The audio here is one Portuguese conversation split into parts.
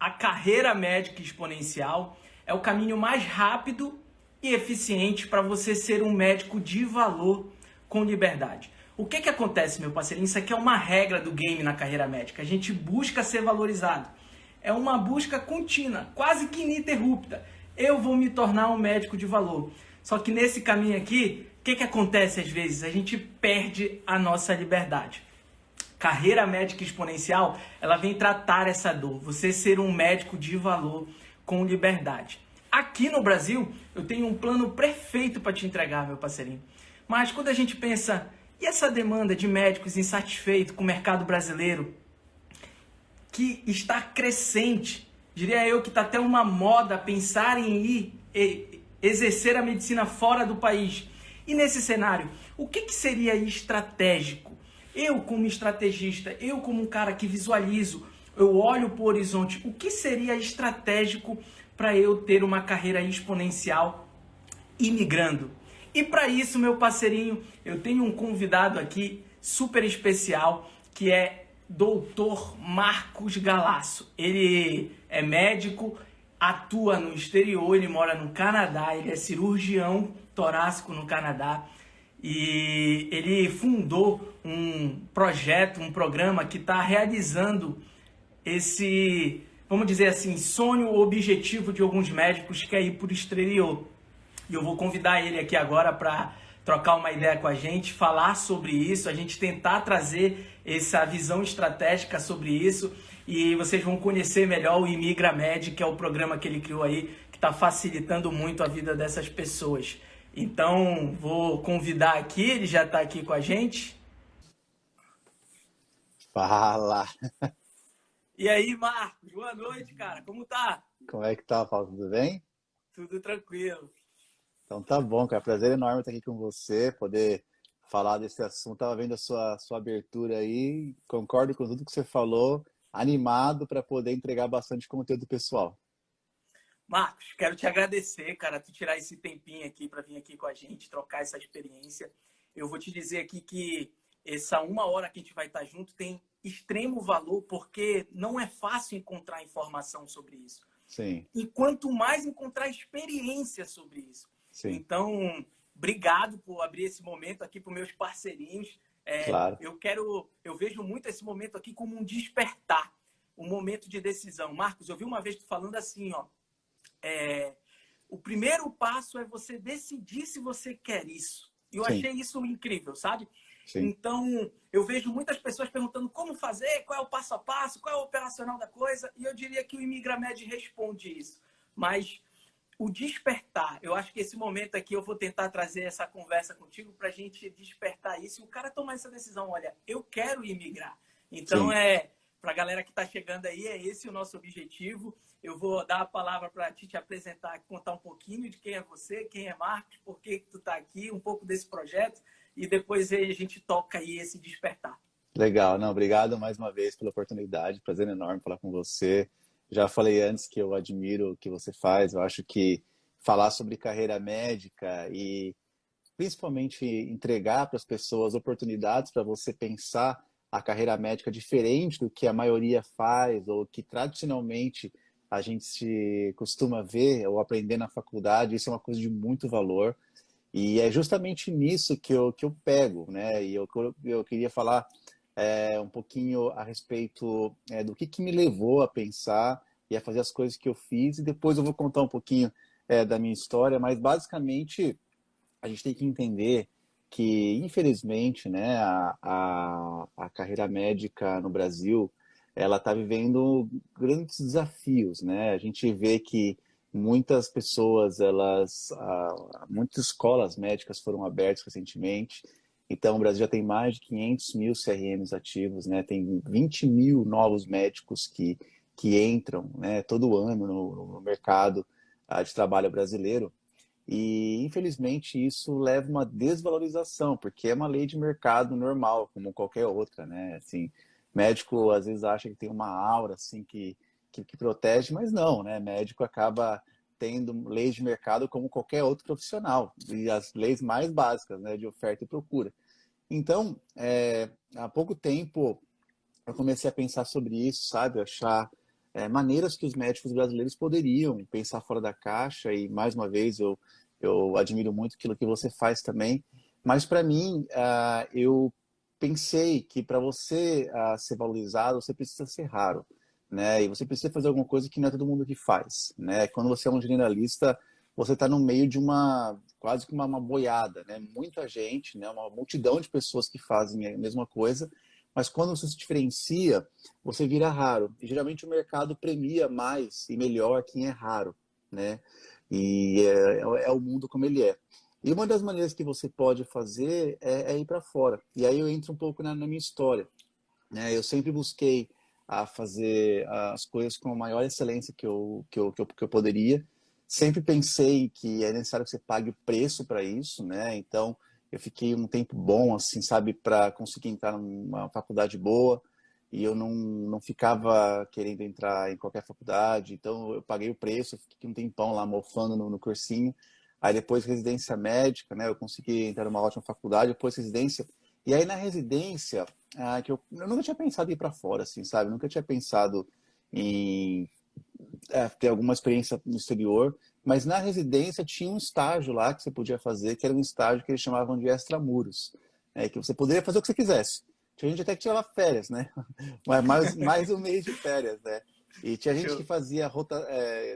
A carreira médica exponencial é o caminho mais rápido e eficiente para você ser um médico de valor com liberdade. O que acontece, meu parceirinho? Isso aqui é uma regra do game na carreira médica. A gente busca ser valorizado. É uma busca contínua, quase que ininterrupta. Eu vou me tornar um médico de valor. Só que nesse caminho aqui, o que acontece às vezes? A gente perde a nossa liberdade. Carreira médica exponencial, ela vem tratar essa dor. Você ser um médico de valor com liberdade. Aqui no Brasil, eu tenho um plano perfeito para te entregar, meu parceirinho. Mas quando a gente pensa, e essa demanda de médicos insatisfeitos com o mercado brasileiro, que está crescente, diria eu que está até uma moda pensar em ir exercer a medicina fora do país. E nesse cenário, o que seria estratégico? Eu como estrategista, eu como um cara que visualizo, eu olho para o horizonte, o que seria estratégico para eu ter uma carreira exponencial imigrando? E para isso, meu parceirinho, eu tenho um convidado aqui super especial, que é Dr. Marcos Galasso. Ele é médico, atua no exterior, ele mora no Canadá, ele é cirurgião torácico no Canadá. E ele fundou um projeto, um programa que está realizando esse, vamos dizer assim, sonho, objetivo de alguns médicos que é ir para o exterior. E eu vou convidar ele aqui agora para trocar uma ideia com a gente, falar sobre isso, a gente tentar trazer essa visão estratégica sobre isso e vocês vão conhecer melhor o ImigraMed, que é o programa que ele criou aí, que está facilitando muito a vida dessas pessoas. Então, vou convidar aqui, ele já está aqui com a gente. Fala! E aí, Marcos, boa noite, cara, como tá? Como é que tá, Paulo? Tudo bem? Tudo tranquilo. Então tá bom, cara. Prazer enorme estar aqui com você, poder falar desse assunto. Tava vendo a sua abertura aí, concordo com tudo que você falou, animado para poder entregar bastante conteúdo pessoal. Marcos, quero te agradecer, cara, tu tirar esse tempinho aqui para vir aqui com a gente, trocar essa experiência. Eu vou te dizer aqui que essa uma hora que a gente vai estar junto tem extremo valor, porque não é fácil encontrar informação sobre isso. Sim, E quanto mais encontrar experiência sobre isso. sim, Então, obrigado por abrir esse momento aqui para os meus parceirinhos. claro. Eu vejo muito esse momento aqui como um despertar, um momento de decisão. Marcos, eu vi uma vez tu falando assim, ó, o primeiro passo é você decidir se você quer isso. E eu Sim, achei isso incrível, sabe? sim, Então, eu vejo muitas pessoas perguntando como fazer, qual é o passo a passo, qual é o operacional da coisa, e eu diria que o ImigraMed responde isso. Mas o despertar, eu acho que esse momento aqui eu vou tentar trazer essa conversa contigo para a gente despertar isso e o cara tomar essa decisão, olha, eu quero imigrar. Então, sim. para a galera que está chegando aí, é esse o nosso objetivo. Eu vou dar a palavra para te apresentar, contar um pouquinho de quem é você, quem é Marcos, por que tu está aqui, um pouco desse projeto, e depois a gente toca aí esse despertar. Legal, não, obrigado mais uma vez pela oportunidade, prazer enorme falar com você. Já falei antes que eu admiro o que você faz, eu acho que falar sobre carreira médica e principalmente entregar para as pessoas oportunidades para você pensar a carreira médica diferente do que a maioria faz ou que tradicionalmente a gente se costuma ver ou aprender na faculdade, isso é uma coisa de muito valor. E é justamente nisso que eu pego, né? E eu queria falar um pouquinho a respeito do que me levou a pensar e a fazer as coisas que eu fiz, e depois eu vou contar um pouquinho da minha história, mas basicamente a gente tem que entender que, infelizmente, né, a carreira médica no Brasil, ela está vivendo grandes desafios, né? A gente vê que muitas pessoas, muitas escolas médicas foram abertas recentemente, então o Brasil já tem mais de 500 mil CRMs ativos, né? Tem 20 mil novos médicos que entram, né, todo ano no mercado de trabalho brasileiro. E, infelizmente, isso leva uma desvalorização, porque é uma lei de mercado normal, como qualquer outra, né? Assim, médico às vezes acha que tem uma aura assim que protege, mas não, né? Médico acaba tendo leis de mercado como qualquer outro profissional, e as leis mais básicas, né, de oferta e procura. Então, há pouco tempo eu comecei a pensar sobre isso, sabe? Achar maneiras que os médicos brasileiros poderiam pensar fora da caixa, e mais uma vez eu admiro muito aquilo que você faz também, mas para mim, eu pensei que para você ser valorizado, você precisa ser raro, né? E você precisa fazer alguma coisa que não é todo mundo que faz, né? Quando você é um generalista, você está no meio de quase que uma boiada, né? Muita gente, né? Uma multidão de pessoas que fazem a mesma coisa, mas quando você se diferencia, você vira raro. E geralmente o mercado premia mais e melhor quem é raro, né? E é o mundo como ele é. E uma das maneiras que você pode fazer é ir para fora. E aí eu entro um pouco na minha história, né? Eu sempre busquei a fazer as coisas com a maior excelência que eu poderia. Sempre pensei que é necessário que você pague o preço para isso, né? Então, eu fiquei um tempo bom, assim, sabe, para conseguir entrar numa faculdade boa. E eu não ficava querendo entrar em qualquer faculdade. Então, eu paguei o preço, fiquei um tempão lá mofando no cursinho. Aí, depois, residência médica, né? Eu consegui entrar numa ótima faculdade, depois residência. E aí, na residência, que eu nunca tinha pensado em ir para fora, assim, sabe? Nunca tinha pensado em ter alguma experiência no exterior, mas na residência tinha um estágio lá que você podia fazer, que era um estágio que eles chamavam de extramuros, que você poderia fazer o que você quisesse. Tinha gente até que tirava férias, né? Mas mais um mês de férias, né? E tinha gente que Show. fazia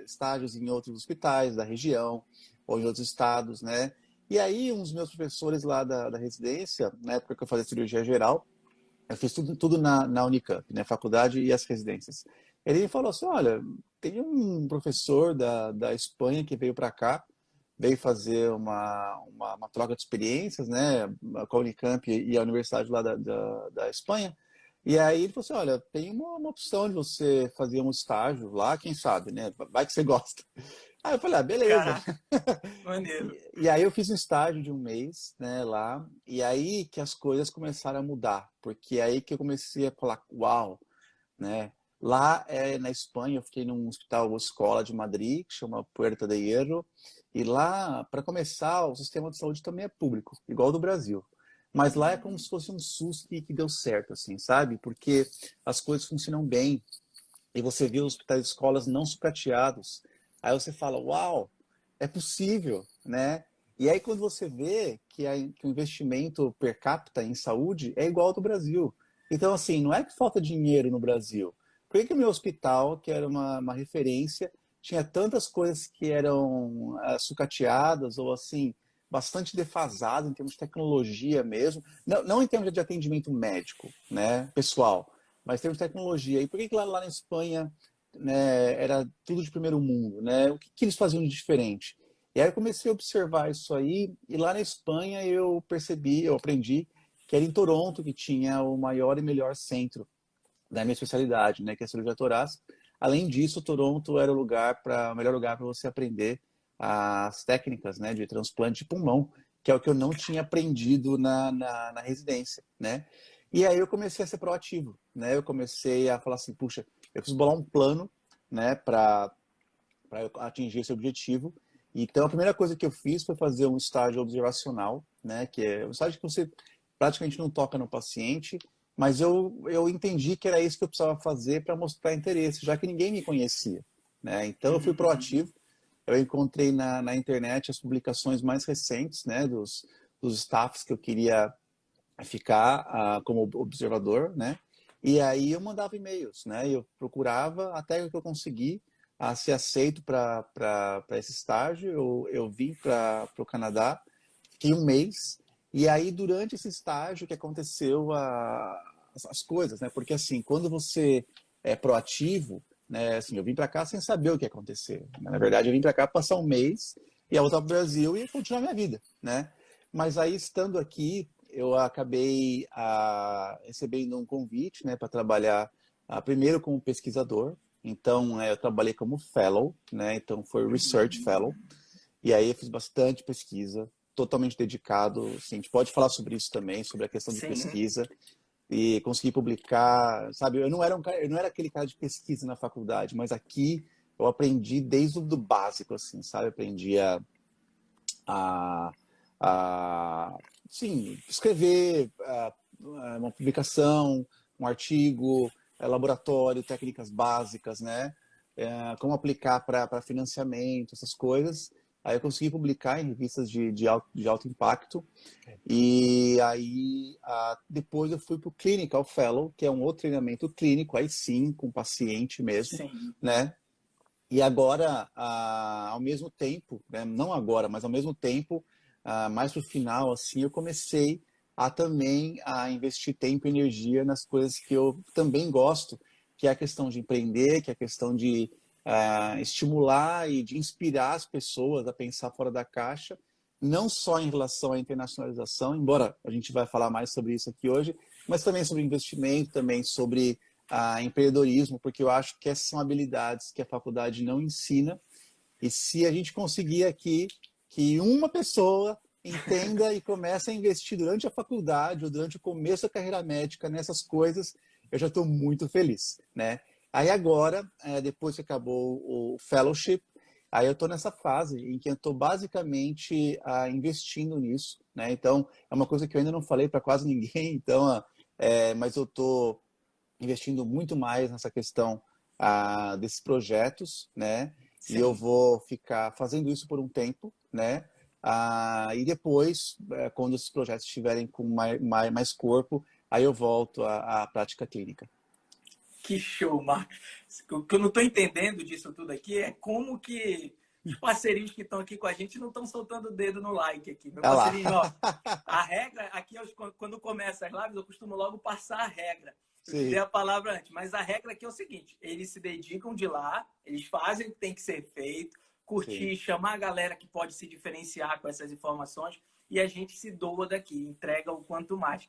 estágios em outros hospitais da região ou em outros estados, né? E aí, uns meus professores lá da residência, na época que eu fazia cirurgia geral, eu fiz tudo na Unicamp, né? Faculdade e as residências. Ele falou assim, olha, tem um professor da Espanha que veio para cá, veio fazer uma troca de experiências, né? Com a Unicamp e a universidade lá da Espanha. E aí ele falou assim, olha, tem uma opção de você fazer um estágio lá, quem sabe, né? Vai que você gosta. Aí eu falei, beleza. Caraca, maneiro. E aí eu fiz um estágio de um mês, né, lá, e aí que as coisas começaram a mudar, porque aí que eu comecei a falar, uau, né? Lá na Espanha, eu fiquei num hospital ou escola de Madrid, que chama Puerta de Hierro, e lá, para começar, o sistema de saúde também é público, igual ao do Brasil. Mas lá é como se fosse um SUS que deu certo, assim, sabe? Porque as coisas funcionam bem, e você vê os hospitais e escolas não sucateados. Aí você fala, uau, é possível, né? E aí quando você vê que o investimento per capita em saúde é igual ao do Brasil. Então, assim, não é que falta dinheiro no Brasil. Por que o meu hospital, que era uma referência, tinha tantas coisas que eram sucateadas ou, assim, bastante defasado em termos de tecnologia mesmo, não em termos de atendimento médico, né, pessoal, mas em termos de tecnologia. E por que lá na Espanha, né, era tudo de primeiro mundo, né? O que eles faziam de diferente? E aí eu comecei a observar isso aí, e lá na Espanha eu percebi, eu aprendi que era em Toronto que tinha o maior e melhor centro da minha especialidade, né, que é a cirurgia torácica. Além disso, Toronto era o melhor lugar para você aprender as técnicas, né, de transplante de pulmão, que é o que eu não tinha aprendido na residência, né? E aí eu comecei a ser proativo, né? Eu comecei a falar assim, puxa, eu preciso bolar um plano, né, para atingir esse objetivo. Então, a primeira coisa que eu fiz foi fazer um estágio observacional, né, que é um estágio que você praticamente não toca no paciente, mas eu entendi que era isso que eu precisava fazer para mostrar interesse, já que ninguém me conhecia, né? Então, eu fui Uhum. proativo, eu encontrei na internet as publicações mais recentes, né, dos staffs que eu queria ficar como observador, né? E aí eu mandava e-mails, né? Eu procurava até que eu consegui ser aceito para esse estágio. Eu vim para o Canadá, fiquei um mês, e aí durante esse estágio que aconteceu as coisas, né? Porque assim, quando você é proativo, né? Assim, eu vim para cá sem saber o que ia acontecer. Na verdade, eu vim para cá passar um mês e ia voltar para o Brasil e continuar minha vida, né? Mas aí, estando aqui, eu acabei recebendo um convite, né, para trabalhar primeiro como pesquisador. Então, eu trabalhei como fellow, né? Então, foi research Uhum. fellow. E aí eu fiz bastante pesquisa, totalmente dedicado. Assim, a gente pode falar sobre isso também, sobre a questão de Sim. pesquisa. E consegui publicar, sabe? Eu não era aquele cara de pesquisa na faculdade, mas aqui eu aprendi desde o do básico, assim, sabe? Aprendi a, sim, escrever uma publicação, um artigo, laboratório, técnicas básicas, né? Como aplicar para financiamento, essas coisas. Aí eu consegui publicar em revistas de alto impacto. E aí, depois eu fui para o Clinical Fellow, que é um outro treinamento clínico, aí sim, com paciente mesmo, Sim. né? E agora, ao mesmo tempo, né? Não agora, mas ao mesmo tempo, mais para o final, assim, eu comecei a também investir tempo e energia nas coisas que eu também gosto, que é a questão de empreender, que é a questão de estimular e de inspirar as pessoas a pensar fora da caixa, não só em relação à internacionalização, embora a gente vai falar mais sobre isso aqui hoje, mas também sobre investimento, também sobre empreendedorismo, porque eu acho que essas são habilidades que a faculdade não ensina. E se a gente conseguir aqui que uma pessoa entenda e comece a investir durante a faculdade ou durante o começo da carreira médica nessas coisas, eu já estou muito feliz, né? Aí agora, depois que acabou o fellowship, aí eu estou nessa fase em que eu estou basicamente investindo nisso, né? Então, é uma coisa que eu ainda não falei para quase ninguém, então, mas eu estou investindo muito mais nessa questão desses projetos, né? E eu Sim. vou ficar fazendo isso por um tempo, né? E depois, quando esses projetos estiverem com mais corpo, aí eu volto à prática clínica. Que show, Marcos. O que eu não estou entendendo disso tudo aqui é como que os parceirinhos que estão aqui com a gente não estão soltando o dedo no like aqui. Meu Olha lá. parceirinho, ó, a regra, aqui quando começa as lives, eu costumo logo passar a regra. Eu te dei Sim, a palavra antes, mas a regra aqui é o seguinte: eles se dedicam de lá, eles fazem o que tem que ser feito, sim. curtir, chamar a galera que pode se diferenciar com essas informações e a gente se doa daqui, entrega o quanto mais.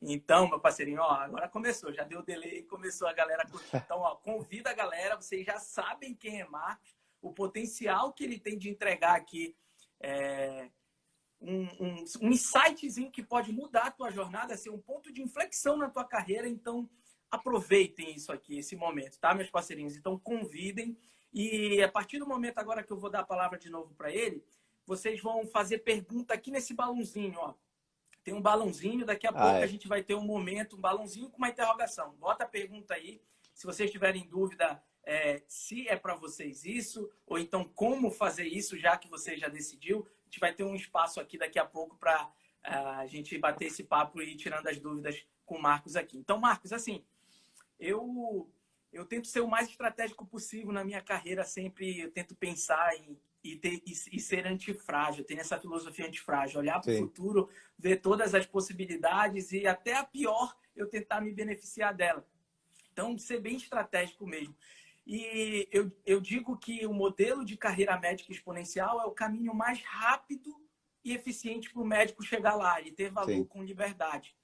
Então, meu parceirinho, ó, agora começou, já deu delay e começou a galera a curtir. Então, ó, convida a galera, vocês já sabem quem é Marcos, o potencial que ele tem de entregar aqui um insightzinho que pode mudar a tua jornada, ser um ponto de inflexão na tua carreira. Então, aproveitem isso aqui, esse momento, tá, meus parceirinhos? Então, convidem. E a partir do momento agora que eu vou dar a palavra de novo para ele, vocês vão fazer pergunta aqui nesse balãozinho, ó. Tem um balãozinho, daqui a pouco a É. gente vai ter um momento, um balãozinho com uma interrogação. Bota a pergunta aí. Se vocês tiverem dúvida se é para vocês isso, ou então como fazer isso, já que você já decidiu, a gente vai ter um espaço aqui daqui a pouco para a gente bater esse papo e ir tirando as dúvidas com o Marcos aqui. Então, Marcos, assim, eu tento ser o mais estratégico possível na minha carreira, sempre eu tento pensar e ser antifrágil, ter essa filosofia antifrágil, olhar para o Sim, futuro, ver todas as possibilidades e até a pior eu tentar me beneficiar dela. Então, ser bem estratégico mesmo. E eu digo que o modelo de carreira médica exponencial é o caminho mais rápido e eficiente para o médico chegar lá e ter valor sim, com liberdade.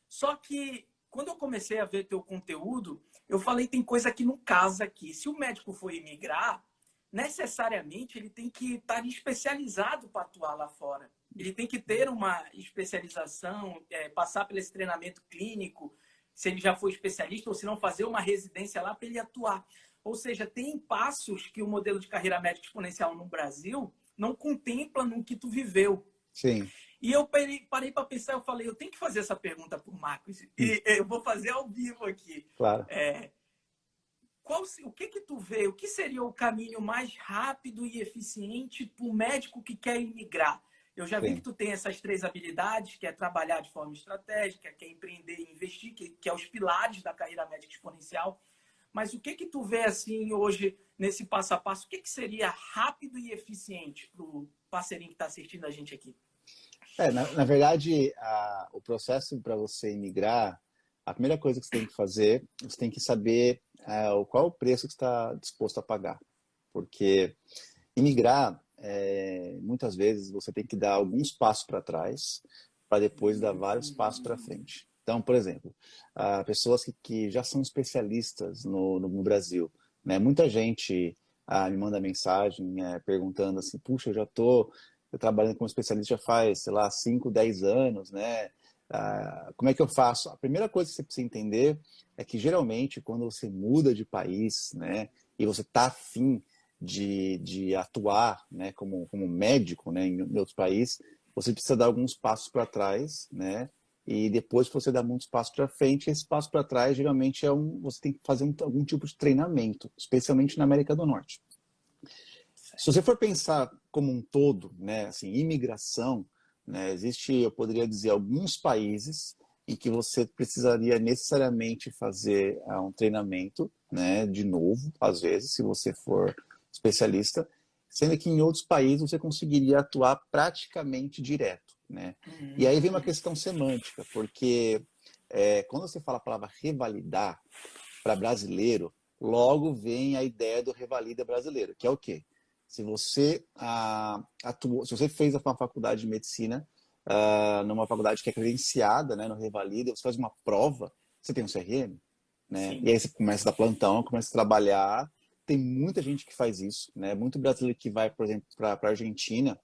Só que quando eu comecei a ver teu conteúdo, eu falei, tem coisa que não casa aqui. Se o médico for imigrar, necessariamente ele tem que estar especializado para atuar lá fora. Ele tem que ter uma especialização, passar por esse treinamento clínico, se ele já for especialista, ou se não fazer uma residência lá para ele atuar. Ou seja, tem passos que o modelo de carreira médica exponencial no Brasil não contempla no que tu viveu. sim. E eu parei para pensar, eu falei, eu tenho que fazer essa pergunta para o Marcos, e eu vou fazer ao vivo aqui. Claro. O que tu vê? O que seria o caminho mais rápido e eficiente para o médico que quer imigrar? Eu já vi que Sim. tu tem essas três habilidades, que é trabalhar de forma estratégica, que é empreender e investir, que é os pilares da carreira médica exponencial. Mas o que tu vê assim hoje nesse passo a passo? O que seria rápido e eficiente para o parceirinho que está assistindo a gente aqui? Na verdade, o processo para você imigrar, a primeira coisa que você tem que fazer, você tem que saber qual é o preço que você está disposto a pagar. Porque imigrar, muitas vezes, você tem que dar alguns passos para trás para depois dar vários passos para frente. Então, por exemplo, pessoas que já são especialistas no Brasil, né? Muita gente me manda mensagem perguntando assim, puxa, eu trabalhando como especialista já faz, sei lá, 5, 10 anos, né? Como é que eu faço? A primeira coisa que você precisa entender é que, geralmente, quando você muda de país, né, e você está afim de atuar, né, como médico, né, em outros países, você precisa dar alguns passos para trás, né, e depois que você dá muitos passos para frente, esse passo para trás geralmente você tem que fazer algum tipo de treinamento, especialmente na América do Norte. Se você for pensar como um todo, né, assim, imigração, né, existe, eu poderia dizer, alguns países em que você precisaria necessariamente fazer um treinamento, né, de novo, às vezes, se você for especialista, sendo que em outros países você conseguiria atuar praticamente direto, né? E aí vem uma questão semântica, porque quando você fala a palavra revalidar para brasileiro, logo vem a ideia do revalida brasileiro, que é o quê? Se você se você fez uma faculdade de medicina, numa faculdade que é credenciada, né, no Revalida, você faz uma prova, você tem um CRM, né? Sim. E aí você começa a dar plantão, começa a trabalhar. Tem muita gente que faz isso, né? Muito brasileiro que vai, por exemplo, para a Argentina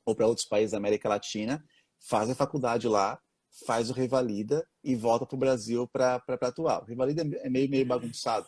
ou para outros países da América Latina, faz a faculdade lá, faz o Revalida e volta para o Brasil para atuar. O Revalida é meio bagunçado,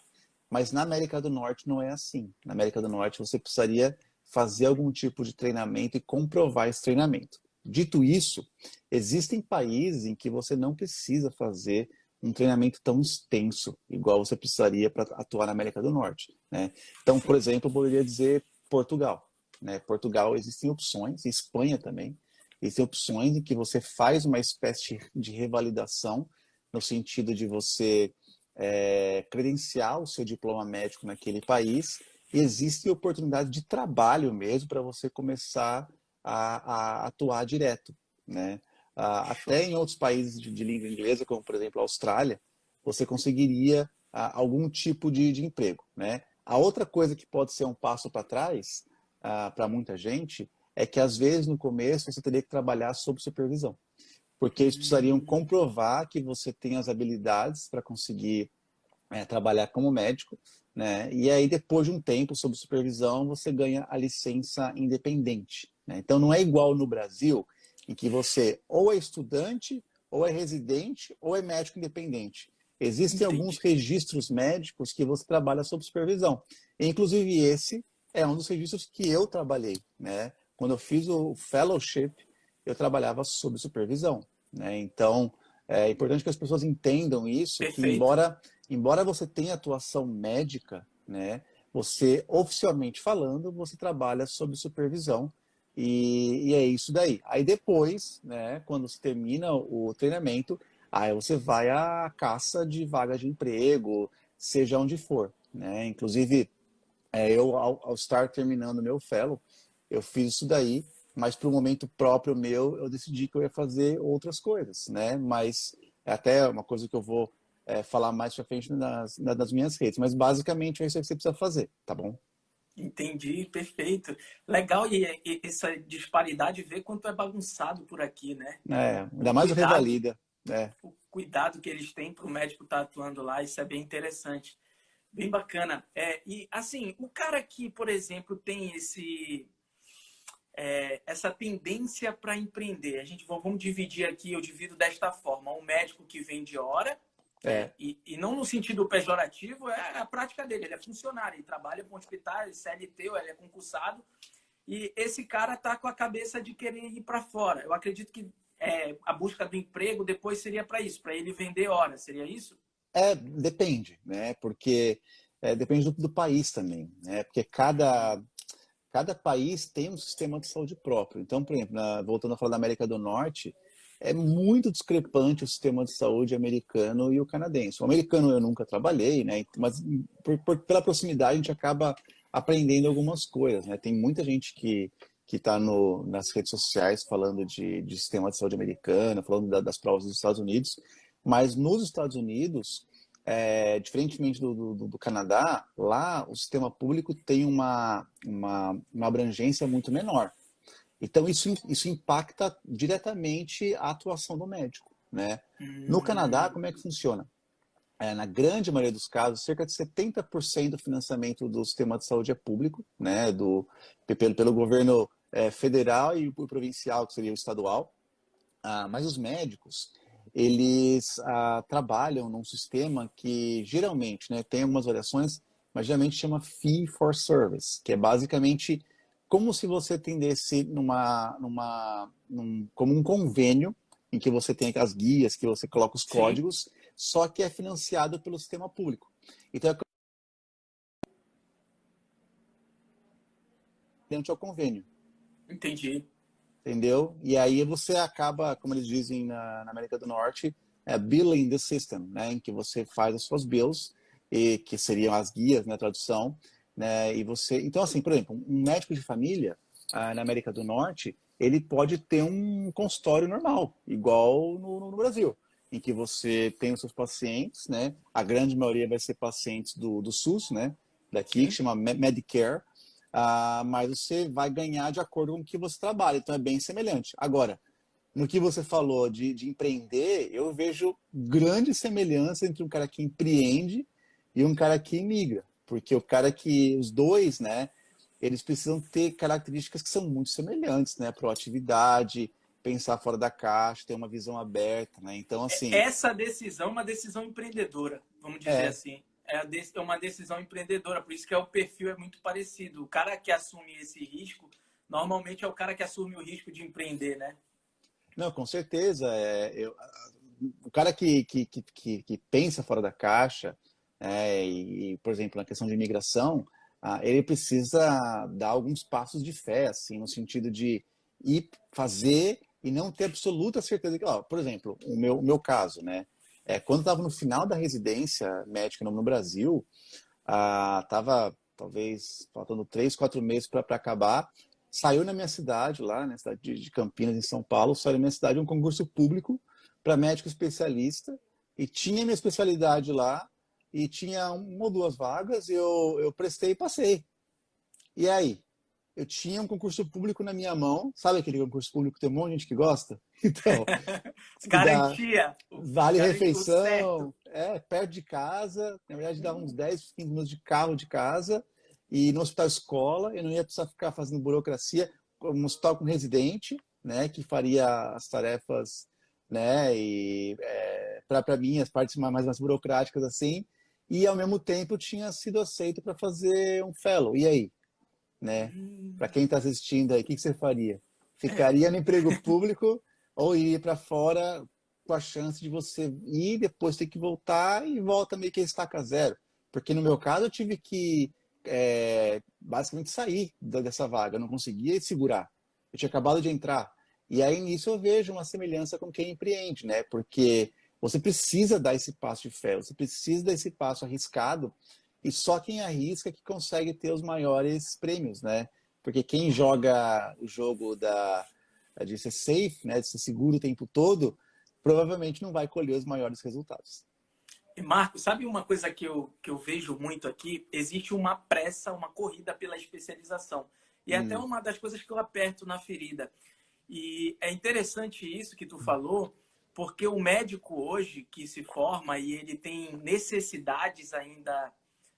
mas na América do Norte não é assim. Na América do Norte você precisaria fazer algum tipo de treinamento e comprovar esse treinamento. Dito isso, existem países em que você não precisa fazer um treinamento tão extenso, igual você precisaria para atuar na América do Norte, né? Então, por exemplo, eu poderia dizer Portugal, né? Portugal existem opções, Espanha também, existem opções em que você faz uma espécie de revalidação, no sentido de você credenciar o seu diploma médico naquele país, e existe oportunidade de trabalho mesmo para você começar a atuar direto, né? Até em outros países de língua inglesa, como por exemplo a Austrália, você conseguiria algum tipo de emprego, né? A outra coisa que pode ser um passo para trás para muita gente é que às vezes no começo você teria que trabalhar sob supervisão, porque eles precisariam comprovar que você tem as habilidades para conseguir trabalhar como médico, né? E aí depois de um tempo sob supervisão você ganha a licença independente, né? Então não é igual no Brasil, em que você ou é estudante, ou é residente, ou é médico independente. Existem alguns Entendi. registros médicos que você trabalha sob supervisão. Inclusive esse é um dos registros que eu trabalhei, né? Quando eu fiz o fellowship, eu trabalhava sob supervisão, né? Então é importante que as pessoas entendam isso, que Perfeito. embora você tenha atuação médica, né, você, oficialmente falando, você trabalha sob supervisão e é isso daí. Aí depois, né, quando se termina o treinamento, aí você vai à caça de vaga de emprego, seja onde for, né? Inclusive, eu, ao estar terminando meu fellow, eu fiz isso daí, mas para o momento próprio meu, eu decidi que eu ia fazer outras coisas, né? Mas é até uma coisa que eu vou falar mais para frente nas minhas redes. Mas basicamente é isso que você precisa fazer, tá bom? Entendi, perfeito. Legal e essa disparidade, ver quanto é bagunçado por aqui, né? O Ainda mais o cuidado, Revalida, né? o cuidado que eles têm para o médico estar atuando lá, isso é bem interessante, bem bacana. E assim, o cara que, por exemplo, tem essa tendência para empreender, vamos dividir aqui, eu divido desta forma: um médico que vende hora, É, e não no sentido pejorativo, é a prática dele, ele é funcionário, ele trabalha com hospitais, CLT, ou ele é concursado, e esse cara está com a cabeça de querer ir para fora. Eu acredito que a busca do emprego depois seria para isso, para ele vender horas, seria isso? depende, né? Porque depende do país também, né? Porque cada país tem um sistema de saúde próprio. Então, por exemplo, voltando a falar da América do Norte, é muito discrepante o sistema de saúde americano e o canadense. O americano eu nunca trabalhei, né? Mas pela proximidade a gente acaba aprendendo algumas coisas, né? Tem muita gente que está nas redes sociais falando de sistema de saúde americano, falando das provas dos Estados Unidos, mas nos Estados Unidos, diferentemente do Canadá, lá o sistema público tem uma abrangência muito menor. Então, isso impacta diretamente a atuação do médico, né? No Canadá, como é que funciona? Na grande maioria dos casos, cerca de 70% do financiamento do sistema de saúde é público, né? Pelo governo federal e o provincial, que seria o estadual. Mas os médicos, eles trabalham num sistema que geralmente, né, tem algumas variações, mas geralmente chama Fee for Service, que é basicamente como se você atendesse como um convênio em que você tem as guias, que você coloca os Sim, códigos, só que é financiado pelo sistema público. Então, é dentro ao convênio, entendi. entendeu? E aí você acaba, como eles dizem na América do Norte, billing the system, né? Em que você faz as suas bills, e, que seriam as guias, né, a tradução, né? E você, então assim, por exemplo, um médico de família na América do Norte, ele pode ter um consultório normal, igual no Brasil, em que você tem os seus pacientes, né? A grande maioria vai ser pacientes do SUS, né? Daqui, que Sim. chama Medicare, mas você vai ganhar de acordo com o que você trabalha, então é bem semelhante. Agora, no que você falou de empreender, eu vejo grande semelhança entre um cara que empreende e um cara que imigra, porque o cara que, os dois, né, eles precisam ter características que são muito semelhantes, né, proatividade, pensar fora da caixa, ter uma visão aberta, né, então assim, Essa decisão é uma decisão empreendedora, vamos dizer é, assim. É uma decisão empreendedora, por isso que o perfil é muito parecido. O cara que assume esse risco, normalmente é o cara que assume o risco de empreender, né? não, com certeza, o cara que pensa fora da caixa, por exemplo, na questão de imigração, ele precisa dar alguns passos de fé, assim, no sentido de ir fazer e não ter absoluta certeza que, ó, por exemplo, o meu caso, né? Quando eu estava no final da residência médica no Brasil, estava talvez faltando 3, 4 meses para acabar. Saiu na minha cidade, lá na cidade de Campinas, em São Paulo, saiu na minha cidade um concurso público para médico especialista e tinha minha especialidade lá e tinha uma ou duas vagas, eu prestei e passei. E aí? Eu tinha um concurso público na minha mão, sabe aquele concurso público que tem um monte de gente que gosta? Então, que dá Garantia, vale o certo. refeição, perto de casa, na verdade dá uns 10, 15 minutos de carro de casa, e no hospital escola, eu não ia precisar ficar fazendo burocracia, um hospital com residente, né, que faria as tarefas, né, e para mim as partes mais burocráticas assim, e ao mesmo tempo tinha sido aceito para fazer um fellow. E aí, né? Para quem está assistindo aí, o que você faria? Ficaria no emprego público ou iria para fora com a chance de você ir, depois ter que voltar e volta meio que a estaca zero? Porque no meu caso eu tive que basicamente sair dessa vaga, eu não conseguia segurar. Eu tinha acabado de entrar. E aí nisso eu vejo uma semelhança com quem empreende, né? Porque você precisa dar esse passo de fé, você precisa dar esse passo arriscado e só quem arrisca que consegue ter os maiores prêmios, né? Porque quem joga o jogo de ser safe, né, de ser seguro o tempo todo, provavelmente não vai colher os maiores resultados. E Marco, sabe uma coisa que eu vejo muito aqui? Existe uma pressa, uma corrida pela especialização. E é até Hum, uma das coisas que eu aperto na ferida. E é interessante isso que tu falou, porque o médico hoje que se forma e ele tem necessidades ainda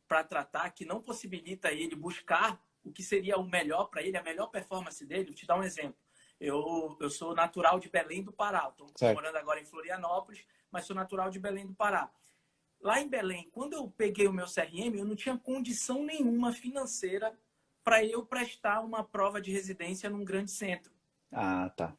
para tratar que não possibilita ele buscar o que seria o melhor para ele, a melhor performance dele. Vou te dar um exemplo. Eu sou natural de Belém do Pará. Estou certo. morando agora em Florianópolis, mas sou natural de Belém do Pará. Lá em Belém, quando eu peguei o meu CRM, eu não tinha condição nenhuma financeira para eu prestar uma prova de residência num grande centro. Ah, tá.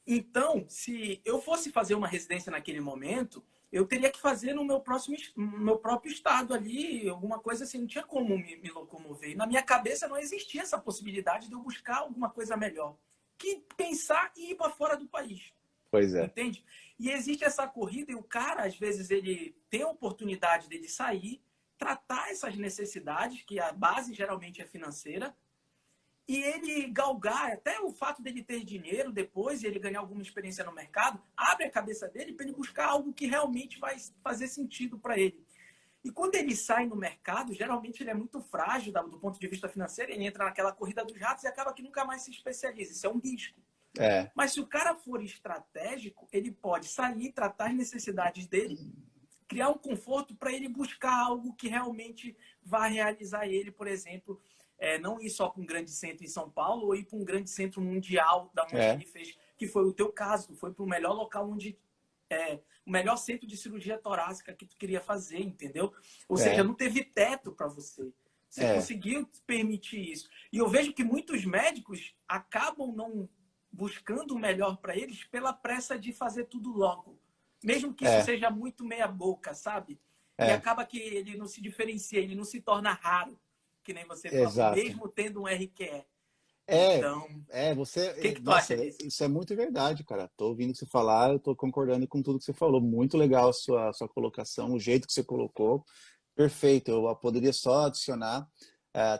Então, se eu fosse fazer uma residência naquele momento, eu teria que fazer no meu próprio estado ali, alguma coisa assim, não tinha como me locomover. E na minha cabeça não existia essa possibilidade de eu buscar alguma coisa melhor que pensar em ir para fora do país. Pois é. Entende? E existe essa corrida e o cara, às vezes, ele tem a oportunidade dele sair, tratar essas necessidades, que a base geralmente é financeira, e ele galgar, até o fato dele ter dinheiro depois e ele ganhar alguma experiência no mercado, abre a cabeça dele para ele buscar algo que realmente vai fazer sentido para ele. E quando ele sai no mercado, geralmente ele é muito frágil do ponto de vista financeiro, ele entra naquela corrida dos ratos e acaba que nunca mais se especializa. Isso é um risco. É, Mas se o cara for estratégico, ele pode sair, tratar as necessidades dele, criar um conforto para ele buscar algo que realmente vá realizar ele, por exemplo, não ir só para um grande centro em São Paulo ou ir para um grande centro mundial, da onde é, ele fez, que foi o teu caso, tu foi para o melhor local onde o melhor centro de cirurgia torácica que tu queria fazer, entendeu? Ou seja, é, não teve teto para você. Você é, conseguiu permitir isso. E eu vejo que muitos médicos acabam não buscando o melhor para eles pela pressa de fazer tudo logo. Mesmo que isso É, seja muito meia boca, sabe? E é, acaba que ele não se diferencia, ele não se torna raro, que nem você falou, exato. mesmo tendo um RQE. É, Então, o você, que que tu nossa, acha disso? isso é muito verdade, cara. Tô ouvindo você falar, eu tô concordando com tudo que você falou. Muito legal a sua colocação, o jeito que você colocou. Perfeito. Eu poderia só adicionar,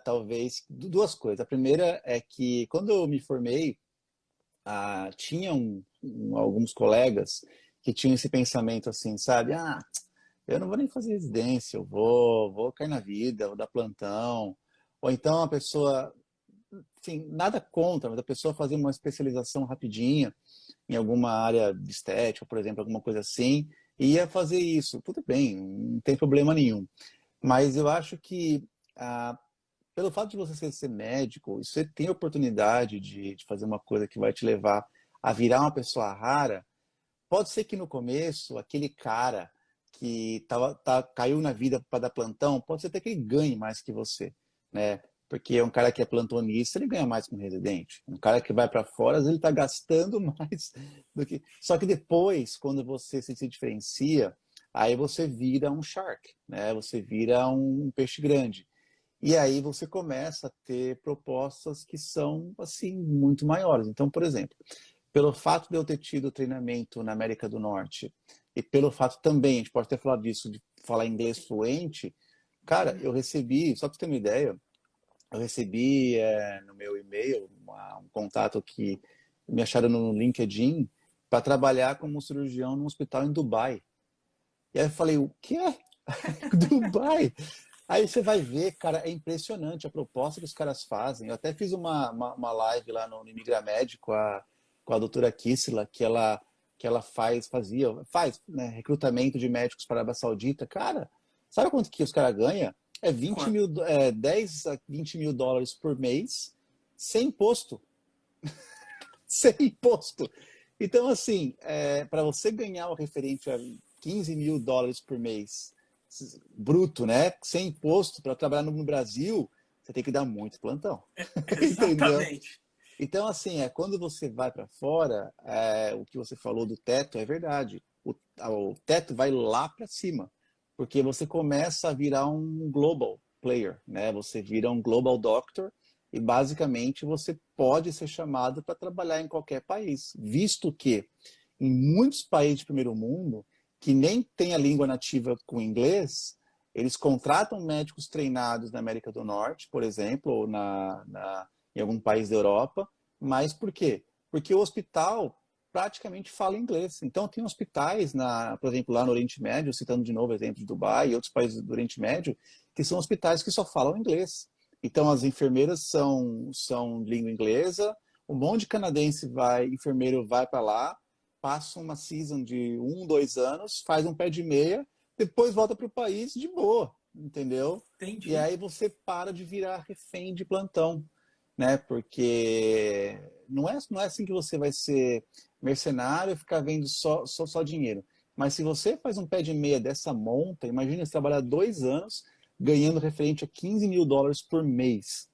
talvez, duas coisas. A primeira é que quando eu me formei, tinha alguns colegas que tinham esse pensamento assim, sabe? Eu não vou nem fazer residência, eu vou cair na vida, vou dar plantão. Ou então a pessoa, enfim, nada contra, mas a pessoa fazer uma especialização rapidinha em alguma área de estética, por exemplo, alguma coisa assim, e ia fazer isso. Tudo bem, não tem problema nenhum. Mas eu acho que, pelo fato de você ser médico, e você tem a oportunidade de fazer uma coisa que vai te levar a virar uma pessoa rara, pode ser que no começo, aquele cara que caiu na vida para dar plantão, pode ser até que ele ganhe mais que você, né? Porque um cara que é plantonista, ele ganha mais que um residente. Um cara que vai para fora, às vezes ele está gastando mais do que. Só que depois, quando você se diferencia, aí você vira um shark, né? Você vira um peixe grande. E aí você começa a ter propostas que são assim muito maiores. Então, por exemplo, pelo fato de eu ter tido treinamento na América do Norte e pelo fato também, a gente pode ter falado disso, de falar inglês fluente, cara, eu recebi, só para você ter uma ideia, eu recebi no meu e-mail um contato que me acharam no LinkedIn para trabalhar como cirurgião num hospital em Dubai. E aí eu falei, o quê? Dubai? Aí você vai ver, cara, é impressionante a proposta que os caras fazem. Eu até fiz uma live lá no Imigramed com a doutora Kissila, que ela faz, né, recrutamento de médicos para a Arábia Saudita. Cara, sabe quanto que os caras ganham? É 20 Quanto? mil, 10 a 20 mil dólares por mês, sem imposto. Sem imposto. Então, assim, para você ganhar o referente a 15 mil dólares por mês, bruto, né? Sem imposto, para trabalhar no Brasil, você tem que dar muito plantão. Entendeu? Exatamente. Então, assim, quando você vai para fora, o que você falou do teto é verdade. O teto vai lá para cima, porque você começa a virar um global player, né? Você vira um global doctor e basicamente você pode ser chamado para trabalhar em qualquer país, visto que em muitos países de primeiro mundo que nem tem a língua nativa com inglês, eles contratam médicos treinados na América do Norte, por exemplo, ou em algum país da Europa. Mas por quê? Porque o hospital praticamente fala inglês. Então, tem hospitais, por exemplo, lá no Oriente Médio, citando de novo o exemplo de Dubai e outros países do Oriente Médio, que são hospitais que só falam inglês. Então, as enfermeiras são língua inglesa, um monte de canadense enfermeiro vai para lá, passa uma season de 1, 2 anos, faz um pé de meia, depois volta para o país de boa, entendeu? E Entendi. aí você para de virar refém de plantão, né? Porque não é assim que você vai ser mercenário e ficar vendo só dinheiro. Mas se você faz um pé de meia dessa monta, imagina você trabalhar 2 anos ganhando referente a 15 mil dólares por mês.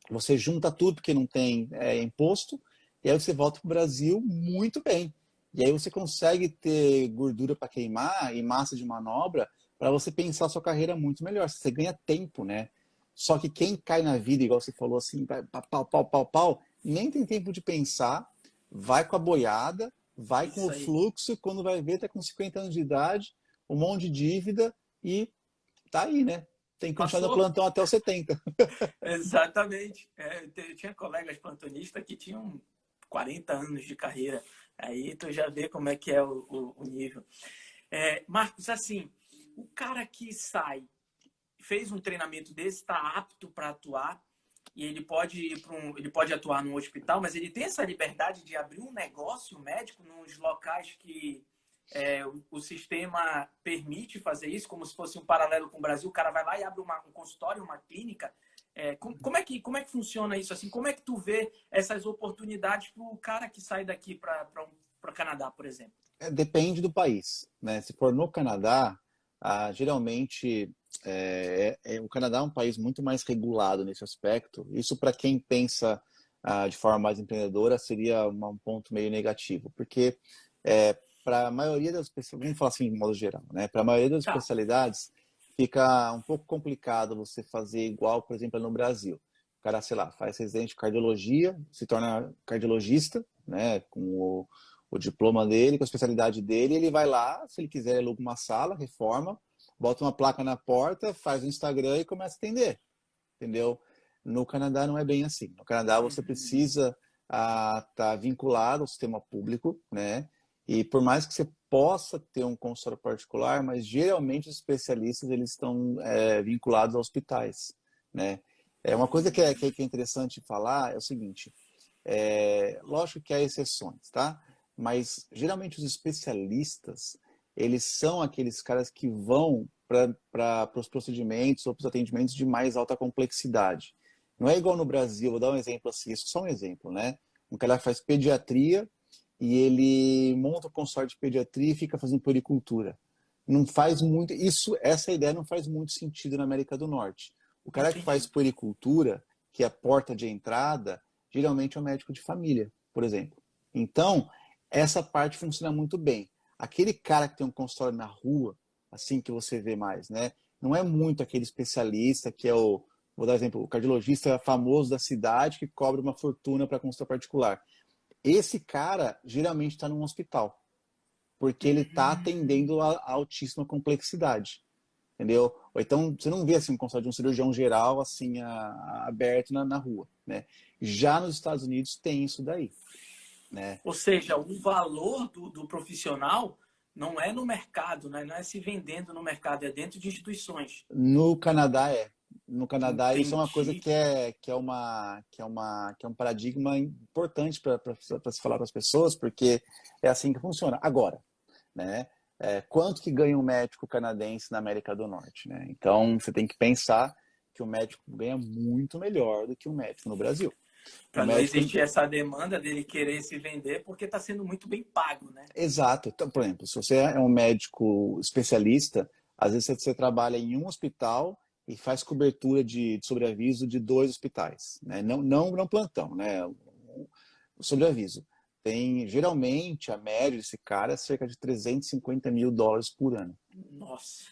Você junta tudo porque não tem imposto, e aí você volta para o Brasil muito bem. E aí você consegue ter gordura para queimar e massa de manobra para você pensar a sua carreira muito melhor. Você ganha tempo, né? Só que quem cai na vida, igual você falou assim, vai pau, pau, pau, pau, nem tem tempo de pensar, vai com a boiada, vai com o Isso aí. fluxo, quando vai ver, tá com 50 anos de idade, um monte de dívida e tá aí, né? Tem que continuar no Passou. plantão até os 70. Exatamente. Eu tinha colegas plantonistas que tinham 40 anos de carreira. Aí tu já vê como é que é o nível. Marcos, assim, o cara que sai, fez um treinamento desse, está apto para atuar e ele pode ir ele pode atuar num hospital, mas ele tem essa liberdade de abrir um negócio médico nos locais que o sistema permite fazer isso, como se fosse um paralelo com o Brasil. O cara vai lá e abre um consultório, uma clínica. Como é que funciona isso? Assim, como é que tu vê essas oportunidades para o cara que sai daqui para o Canadá, por exemplo? Depende do país, né? Se for no Canadá, geralmente o Canadá é um país muito mais regulado nesse aspecto. Isso para quem pensa de forma mais empreendedora, seria um ponto meio negativo, porque para a maioria das pessoas, vamos falar assim de modo geral, né? Para a maioria das Tá. especialidades, fica um pouco complicado você fazer igual, por exemplo, no Brasil. O cara, sei lá, faz residência de cardiologia, se torna cardiologista, né? Com o diploma dele, com a especialidade dele, ele vai lá, se ele quiser, ele aluga uma sala, reforma, bota uma placa na porta, faz o Instagram e começa a atender, entendeu? No Canadá não é bem assim. No Canadá você Uhum. precisa estar vinculado ao sistema público, né? E por mais que você possa ter um consultório particular, mas geralmente os especialistas eles estão vinculados a hospitais, né? É uma coisa que é interessante falar é o seguinte: lógico que há exceções, tá? Mas geralmente os especialistas eles são aqueles caras que vão para os procedimentos ou para os atendimentos de mais alta complexidade. Não é igual no Brasil, vou dar um exemplo assim, isso é só um exemplo, né? Um cara faz pediatria e ele monta o consultório de pediatria e fica fazendo puericultura. Não faz muito, essa ideia não faz muito sentido na América do Norte. O cara que faz Entendi. puericultura, que é a porta de entrada, geralmente é um médico de família, por exemplo. Então, essa parte funciona muito bem. Aquele cara que tem um consultório na rua, assim que você vê mais, né? Não é muito aquele especialista que é vou dar um exemplo, o cardiologista famoso da cidade que cobra uma fortuna para consulta particular. Esse cara geralmente está num hospital, porque ele está Hum. atendendo a altíssima complexidade, entendeu? Ou então você não vê assim um consultório de um cirurgião geral assim aberto na rua, né? Já nos Estados Unidos tem isso daí, né? Ou seja, o valor do profissional não é no mercado, né? Não é se vendendo no mercado, é dentro de instituições. No Canadá é. No Canadá isso é uma coisa Entendi. que é um paradigma importante para se falar para as pessoas, porque é assim que funciona. Agora, né? Quanto que ganha um médico canadense na América do Norte, né? Então você tem que pensar que o médico ganha muito melhor do que um médico no Brasil. O Para não médico, existir essa demanda dele querer se vender, porque está sendo muito bem pago, né? exato. Então, por exemplo, se você é um médico especialista, às vezes você trabalha em um hospital e faz cobertura de sobreaviso de 2 hospitais, né? Não plantão, né? Sobreaviso. Tem, geralmente, a média desse cara é cerca de US$ 350 mil por ano, Nossa,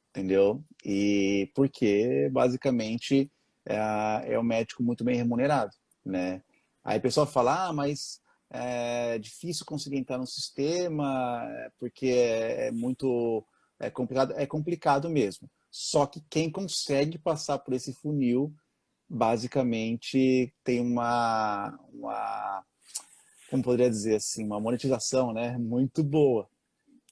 entendeu? E porque, basicamente, é um médico muito bem remunerado, né? Aí o pessoal fala, mas é difícil conseguir entrar no sistema, porque é muito complicado. É complicado mesmo. Só que quem consegue passar por esse funil, basicamente, tem como poderia dizer assim, uma monetização, né, muito boa.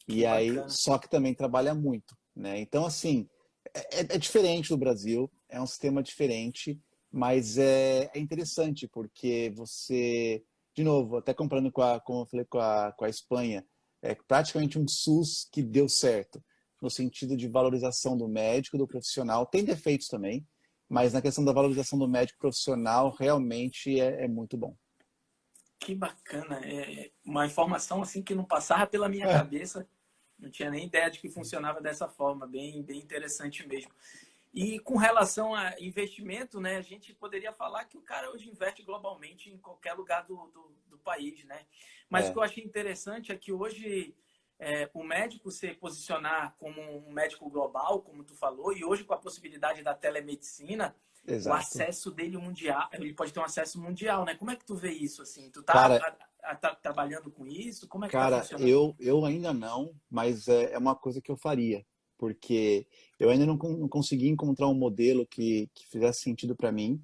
que E aí, bacana. só que também trabalha muito, né? Então, assim, é diferente do Brasil, é um sistema diferente, mas é interessante porque você, de novo, até comparando como eu falei, com a Espanha, é praticamente um SUS que deu certo, no sentido de valorização do médico, do profissional. Tem defeitos também, mas na questão da valorização do médico profissional, realmente é muito bom. Que bacana. É uma informação assim que não passava pela minha cabeça. Não tinha nem ideia de que funcionava dessa forma. Bem, bem interessante mesmo. E com relação a investimento, né, a gente poderia falar que o cara hoje investe globalmente em qualquer lugar do país, né? Mas o que É, eu achei interessante é que hoje o médico se posicionar como um médico global, como tu falou, e hoje com a possibilidade da telemedicina, o exato. acesso dele mundial, ele pode ter um acesso mundial, né? Como é que tu vê isso assim? Tu tá Cara, trabalhando com isso? Como é que tá Cara, funcionando? eu ainda não, mas é uma coisa que eu faria, porque eu ainda não consegui encontrar um modelo que fizesse sentido para mim.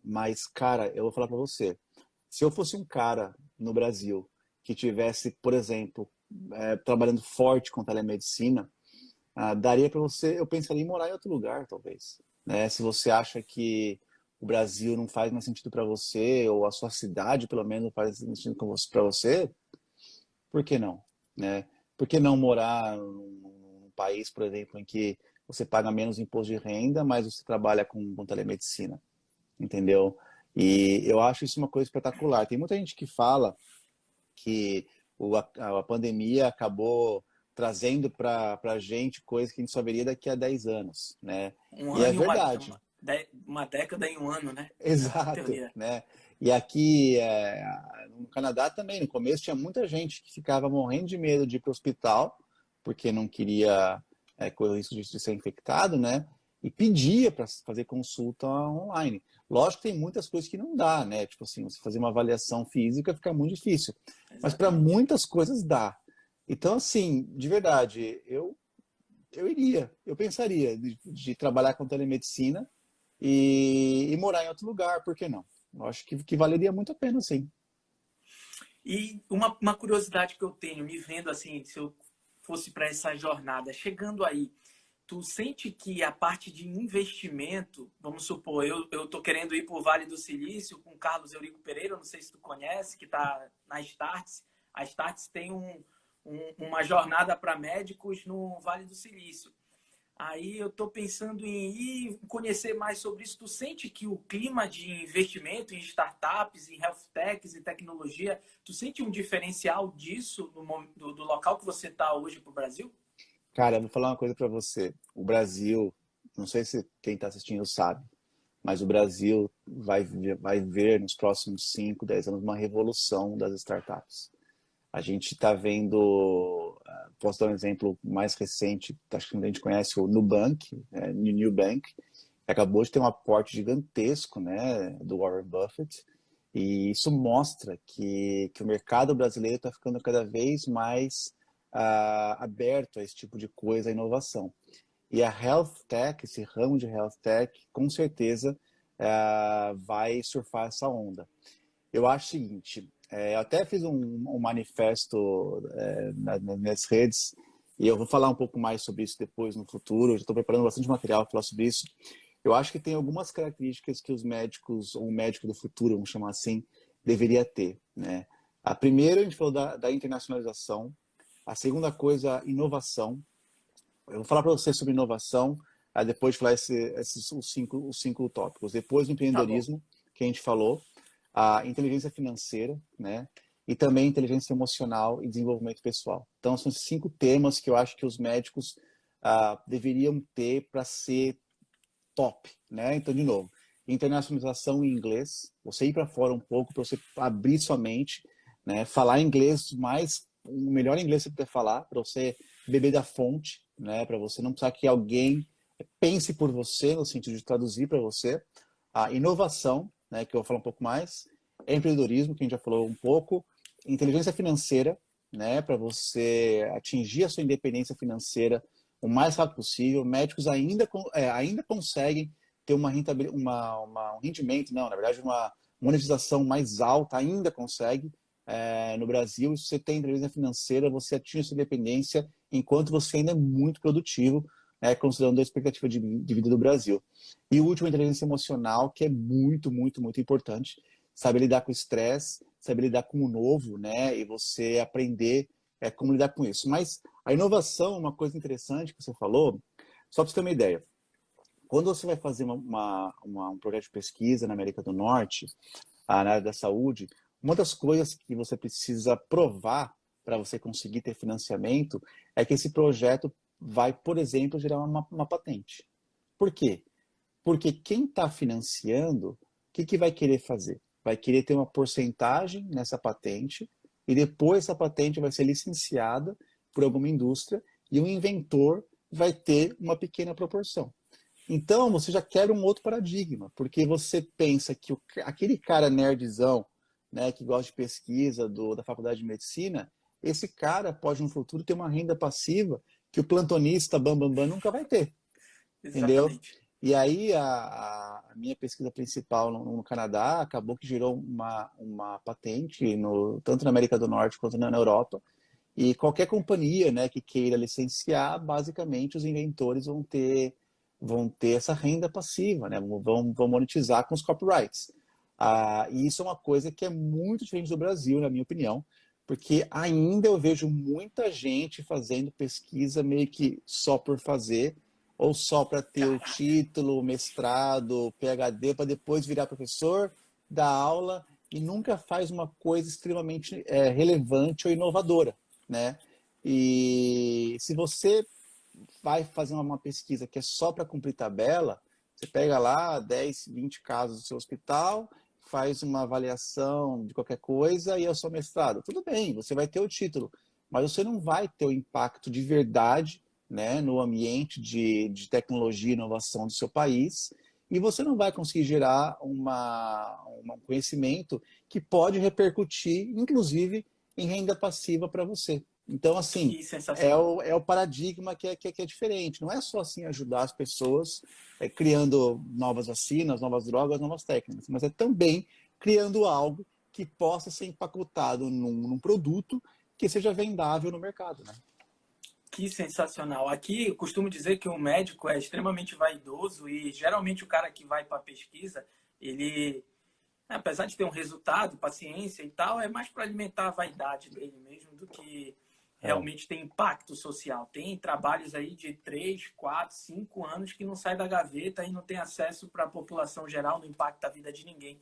Mas, cara, eu vou falar para você, se eu fosse um cara no Brasil que tivesse, por exemplo, trabalhando forte com telemedicina, daria para você, eu pensaria em morar em outro lugar, talvez, né? Se você acha que o Brasil não faz mais sentido para você, ou a sua cidade, pelo menos, não faz sentido para você, por que não, né? Por que não morar num país, por exemplo, em que você paga menos imposto de renda, mas você trabalha com telemedicina, entendeu? E eu acho isso uma coisa espetacular. Tem muita gente que fala que a pandemia acabou trazendo para a gente coisas que a gente só veria daqui a 10 anos, né? Um E é ano e uma, verdade. Uma década em um ano, né? A Exato, teoria. né? E aqui no Canadá também, no começo tinha muita gente que ficava morrendo de medo de ir para o hospital, porque não queria correr o risco de ser infectado, né? E pedia para fazer consulta online. Lógico que tem muitas coisas que não dá, né? Tipo assim, você fazer uma avaliação física fica muito difícil. Mas para Exatamente. muitas coisas dá. Então, assim, de verdade, eu iria, eu pensaria de trabalhar com telemedicina e morar em outro lugar, por que não? Eu acho que valeria muito a pena, sim. E uma curiosidade que eu tenho, me vendo assim, se eu fosse para essa jornada, chegando aí, tu sente que a parte de investimento, vamos supor, eu tô querendo ir para o Vale do Silício com o Carlos Eurico Pereira, não sei se tu conhece, que está na Startse. A Startse tem uma jornada para médicos no Vale do Silício. Aí eu estou pensando em ir conhecer mais sobre isso. Tu sente que o clima de investimento em startups, em health techs e tecnologia, tu sente um diferencial disso do local que você está hoje para o Brasil? Cara, eu vou falar uma coisa para você. O Brasil, não sei se quem está assistindo sabe, mas o Brasil vai ver nos próximos 5, 10 anos uma revolução das startups. A gente está vendo, posso dar um exemplo mais recente, acho que a gente conhece o Nubank, Nubank, que acabou de ter um aporte gigantesco, né, do Warren Buffett, e isso mostra que o mercado brasileiro está ficando cada vez mais aberto a esse tipo de coisa, a inovação. E a Health Tech, esse ramo de Health Tech, com certeza vai surfar essa onda. Eu acho o seguinte, eu até fiz um manifesto nas minhas redes, e eu vou falar um pouco mais sobre isso depois no futuro, eu já estou preparando bastante material para falar sobre isso. Eu acho que tem algumas características que os médicos, ou o médico do futuro, vamos chamar assim, deveria ter, né? A primeira, a gente falou da internacionalização. A segunda coisa, inovação. Eu vou falar para você sobre inovação, aí depois de falar os cinco tópicos. Depois, o Tá bom. empreendedorismo, que a gente falou, a inteligência financeira, né? E também inteligência emocional e desenvolvimento pessoal. Então, são esses 5 temas que eu acho que os médicos deveriam ter para ser top, né? Então, de novo, internacionalização em inglês, você ir para fora um pouco, para você abrir sua mente, né? Falar inglês mais, o melhor inglês que você puder falar, para você beber da fonte, né? Para você não precisar que alguém pense por você, no sentido de traduzir para você. A inovação, né? Que eu vou falar um pouco mais. Empreendedorismo, que a gente já falou um pouco. Inteligência financeira, né? Para você atingir a sua independência financeira o mais rápido possível. Médicos ainda conseguem ter um rendimento, não, na verdade, uma monetização mais alta, ainda consegue. No Brasil, se você tem inteligência financeira, você atinge a sua independência enquanto você ainda é muito produtivo, considerando a expectativa de vida do Brasil. E o último, a inteligência emocional, que é muito, muito, muito importante. Saber lidar com o estresse, saber lidar com o novo, né? E você aprender como lidar com isso. Mas a inovação, uma coisa interessante que você falou, só para você ter uma ideia. Quando você vai fazer um projeto de pesquisa na América do Norte, na área da saúde, uma das coisas que você precisa provar para você conseguir ter financiamento é que esse projeto vai, por exemplo, gerar uma patente. Por quê? Porque quem está financiando, o que vai querer fazer? Vai querer ter uma porcentagem nessa patente e depois essa patente vai ser licenciada por alguma indústria e o inventor vai ter uma pequena proporção. Então, você já quer um outro paradigma, porque você pensa que aquele cara nerdzão, né, que gosta de pesquisa da faculdade de medicina, esse cara pode no futuro ter uma renda passiva que o plantonista Bambambam Bam, Bam, nunca vai ter, entendeu? Exatamente. E aí a minha pesquisa principal no Canadá acabou que gerou uma patente tanto na América do Norte quanto na Europa. E qualquer companhia, né, que queira licenciar, basicamente os inventores vão ter essa renda passiva, né? Vão monetizar com os copyrights. E isso é uma coisa que é muito diferente do Brasil, na minha opinião, porque ainda eu vejo muita gente fazendo pesquisa meio que só por fazer, ou só para ter o Caraca. título, mestrado, PhD, para depois virar professor, dar aula, e nunca faz uma coisa extremamente relevante ou inovadora, né? E se você vai fazer uma pesquisa que é só para cumprir tabela, Você pega lá 10, 20 casos do seu hospital, faz uma avaliação de qualquer coisa e é o seu mestrado. Tudo bem, você vai ter o título, mas você não vai ter o impacto de verdade, né, no ambiente de tecnologia e inovação do seu país, e você não vai conseguir gerar um conhecimento que pode repercutir, inclusive, em renda passiva para você. Então, assim, Que é sensacional. o paradigma que é diferente. Não é só assim ajudar as pessoas criando novas vacinas, novas drogas, novas técnicas, mas é também criando algo que possa ser empacotado num produto que seja vendável no mercado, né? Que sensacional. Aqui eu costumo dizer que o médico é extremamente vaidoso e geralmente o cara que vai para pesquisa, ele, apesar de ter um resultado, paciência e tal, é mais para alimentar a vaidade dele mesmo do que É, realmente tem impacto social. Tem trabalhos aí de 3, 4, 5 anos que não sai da gaveta e não tem acesso para a população geral, não impacta a vida de ninguém.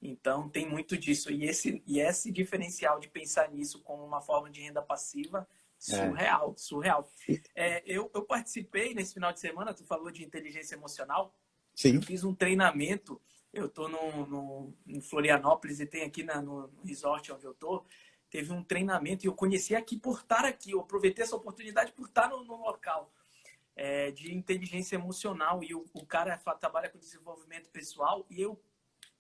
Então tem muito disso. E esse diferencial de pensar nisso como uma forma de renda passiva, é, surreal, surreal. e- Eu participei nesse final de semana, tu falou de inteligência emocional, eu sim, fiz um treinamento, eu estou em Florianópolis e tem aqui no resort onde eu estou, teve um treinamento e eu conheci aqui por estar aqui, eu aproveitei essa oportunidade por estar no local de inteligência emocional e o cara trabalha com desenvolvimento pessoal e eu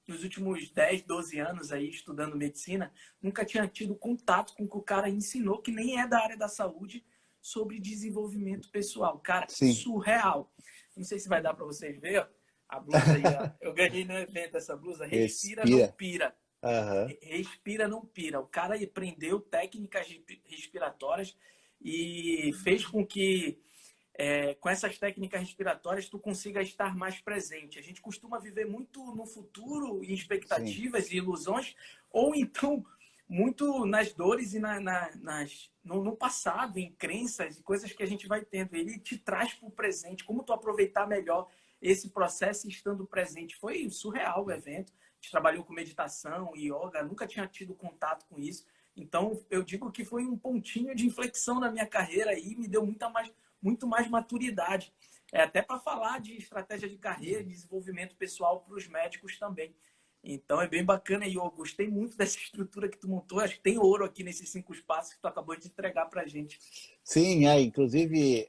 nos últimos 10, 12 anos aí estudando medicina, nunca tinha tido contato com o que o cara ensinou, que nem é da área da saúde, sobre desenvolvimento pessoal. Cara, sim. surreal. Não sei se vai dar para vocês ver, ó, a blusa aí, ó. Eu ganhei no evento essa blusa, respira, não Respira. pira. Aham. Respira, não pira. O cara aprendeu técnicas respiratórias e fez com que com essas técnicas respiratórias tu consiga estar mais presente. A gente costuma viver muito no futuro, em Sim, expectativas e ilusões, ou então muito nas dores e no passado, em crenças e coisas que a gente vai tendo. Ele te traz para o presente, como tu aproveitar melhor esse processo estando presente. Foi surreal o evento. A gente trabalhou com meditação, yoga, nunca tinha tido contato com isso. Então, eu digo que foi um pontinho de inflexão na minha carreira e me deu muito mais maturidade. Até para falar de estratégia de carreira, de desenvolvimento pessoal para os médicos também. Então é bem bacana e eu gostei muito dessa estrutura que tu montou. Acho que tem ouro aqui nesses 5 passos que tu acabou de entregar para a gente. sim, inclusive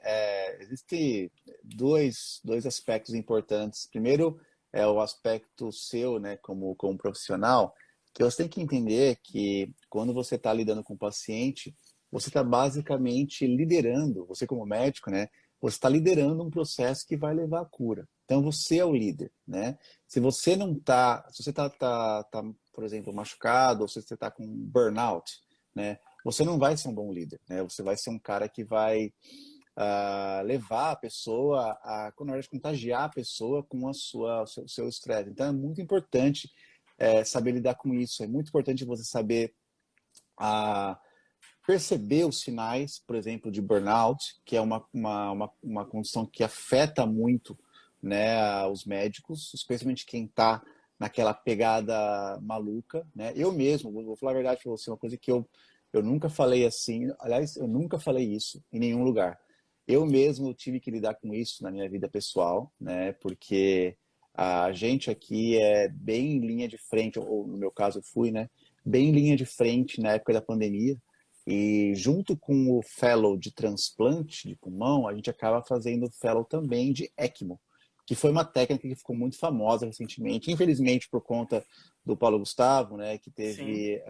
existem dois aspectos importantes. Primeiro é o aspecto seu, né, como profissional, que você tem que entender que quando você está lidando com o paciente, você está basicamente liderando, você como médico, né, você está liderando um processo que vai levar à cura. Então você é o líder, né? Se você não está, se você tá, por exemplo, machucado, ou se você está com burnout, né? Você não vai ser um bom líder, né? Você vai ser um cara que vai levar a pessoa na verdade, contagiar a pessoa com o seu estresse. Então é muito importante saber lidar com isso. É muito importante você saber uh, perceber os sinais, por exemplo, de burnout, que é uma condição que afeta muito, né, os médicos, especialmente quem está naquela pegada maluca, né? Eu mesmo, vou falar a verdade para você, uma coisa que eu nunca falei assim, aliás, eu nunca falei isso em nenhum lugar. Eu mesmo tive que lidar com isso na minha vida pessoal, né? Porque a gente aqui é bem linha de frente, ou no meu caso eu fui, né? Bem linha de frente na época da pandemia. E junto com o fellow de transplante de pulmão, a gente acaba fazendo o fellow também de ECMO, que foi uma técnica que ficou muito famosa recentemente, infelizmente por conta do Paulo Gustavo, né, que Sim, teve,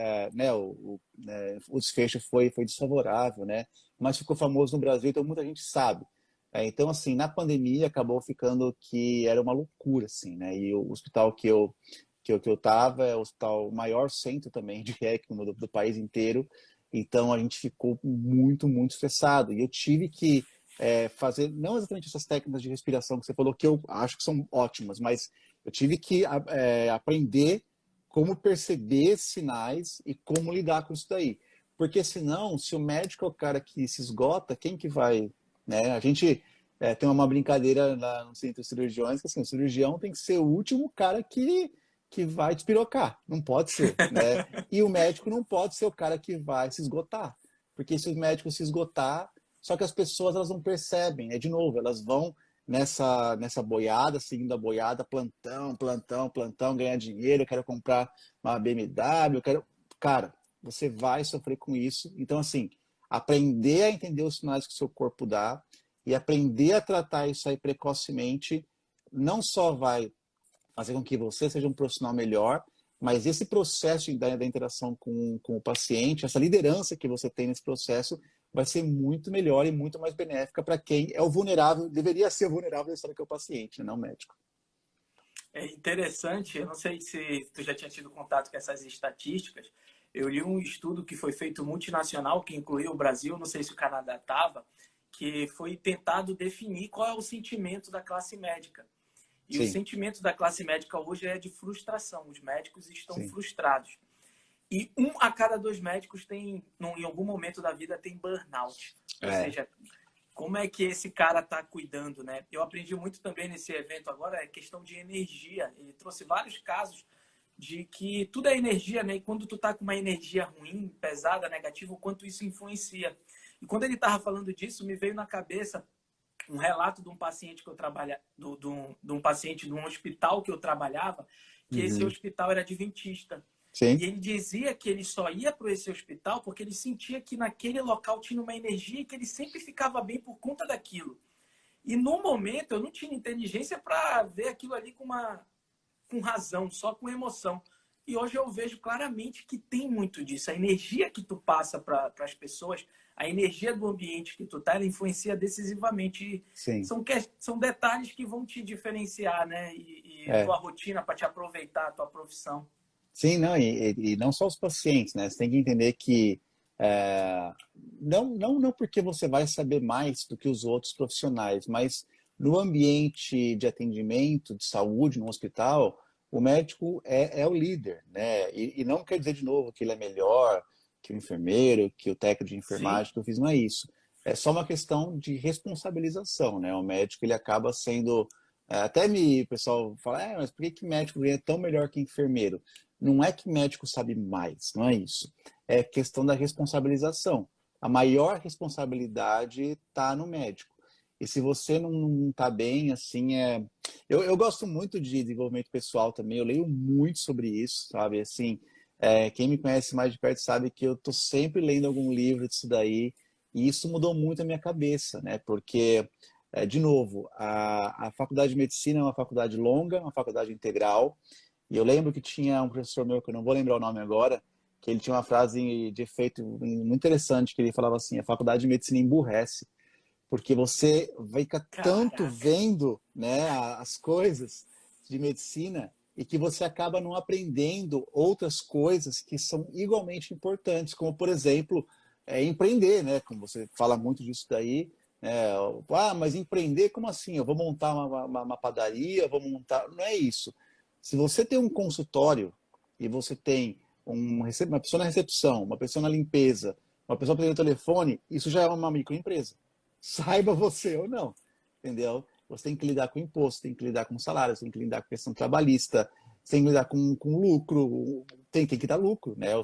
o desfecho foi desfavorável, né, mas ficou famoso no Brasil, então muita gente sabe. Então, assim, na pandemia acabou ficando que era uma loucura, assim, né, e o hospital que eu estava é o hospital o maior centro também de ECMO do país inteiro, então a gente ficou muito, muito estressado. E eu tive que fazer, não exatamente essas técnicas de respiração que você falou, que eu acho que são ótimas, mas eu tive que aprender como perceber sinais e como lidar com isso daí. Porque senão, se o médico é o cara que se esgota, quem que vai, né? A gente tem uma brincadeira lá no centro de cirurgiões, que assim, o cirurgião tem que ser o último cara que vai despirocar. Não pode ser, né? E o médico não pode ser o cara que vai se esgotar. Porque se o médico se esgotar, só que as pessoas elas não percebem, de novo, elas vão nessa boiada, seguindo a boiada, plantão, plantão, plantão, ganhar dinheiro, eu quero comprar uma BMW, eu quero... Cara, você vai sofrer com isso. Então, assim, aprender a entender os sinais que o seu corpo dá e aprender a tratar isso aí precocemente, não só vai fazer com que você seja um profissional melhor, mas esse processo da interação com o paciente, essa liderança que você tem nesse processo, vai ser muito melhor e muito mais benéfica para quem é o vulnerável, deveria ser o vulnerável da história que é o paciente, né, não o médico. É interessante, eu não sei se tu já tinha tido contato com essas estatísticas. Eu li um estudo que foi feito multinacional, que incluiu o Brasil, não sei se o Canadá estava, que foi tentado definir qual é o sentimento da classe médica. E o Sim, sentimento da classe médica hoje é de frustração. Os médicos estão sim. frustrados. E 1 a cada 2 médicos tem, em algum momento da vida, tem burnout. Ou É. seja, como é que esse cara está cuidando, né? Eu aprendi muito também nesse evento agora, é questão de energia. Ele trouxe vários casos de que tudo é energia, né? E quando tu tá com uma energia ruim, pesada, negativa, o quanto isso influencia. E quando ele estava falando disso, me veio na cabeça um relato de um paciente que eu trabalha, de um paciente de um hospital que eu trabalhava, que esse Uhum. hospital era adventista. E Sim, ele dizia que ele só ia para esse hospital porque ele sentia que naquele local tinha uma energia e que ele sempre ficava bem por conta daquilo. E no momento eu não tinha inteligência para ver aquilo ali com razão, só com emoção. E hoje eu vejo claramente que tem muito disso. A energia que tu passa para as pessoas, a energia do ambiente que tu tá, ela influencia decisivamente. E sim. são detalhes que vão te diferenciar, né? E É. tua rotina para te aproveitar a tua profissão. Sim, não, e não só os pacientes, né? Você tem que entender que não porque você vai saber mais do que os outros profissionais, mas no ambiente de atendimento, de saúde, no hospital, o médico é o líder, né? E não quer dizer de novo que ele é melhor que o enfermeiro, que o técnico de Sim, enfermagem que eu fiz, não é isso. É só uma questão de responsabilização, né? O médico ele acaba sendo o pessoal fala, mas por que médico ganha tão melhor que enfermeiro? Não é que médico sabe mais, não é isso. É questão da responsabilização. A maior responsabilidade está no médico. E se você não está bem, assim, eu gosto muito de desenvolvimento pessoal também, eu leio muito sobre isso, sabe? Assim, quem me conhece mais de perto sabe que eu estou sempre lendo algum livro disso daí, e isso mudou muito a minha cabeça, né? Porque, de novo, a faculdade de medicina é uma faculdade longa, uma faculdade integral, e eu lembro que tinha um professor meu, que eu não vou lembrar o nome agora, que ele tinha uma frase de efeito muito interessante, que ele falava assim, a faculdade de medicina emburrece, porque você vai ficar tanto caraca. vendo, né, as coisas de medicina e que você acaba não aprendendo outras coisas que são igualmente importantes, como, por exemplo, empreender, né, como você fala muito disso daí, mas empreender, como assim? Eu vou montar uma padaria, eu vou montar... Não é isso. Se você tem um consultório e você tem uma pessoa na recepção, uma pessoa na limpeza, uma pessoa pelo telefone, isso já é uma microempresa. Saiba você ou não, entendeu? Você tem que lidar com imposto, tem que lidar com salário, tem que lidar com questão trabalhista, tem que lidar com lucro, tem que dar lucro, né? É o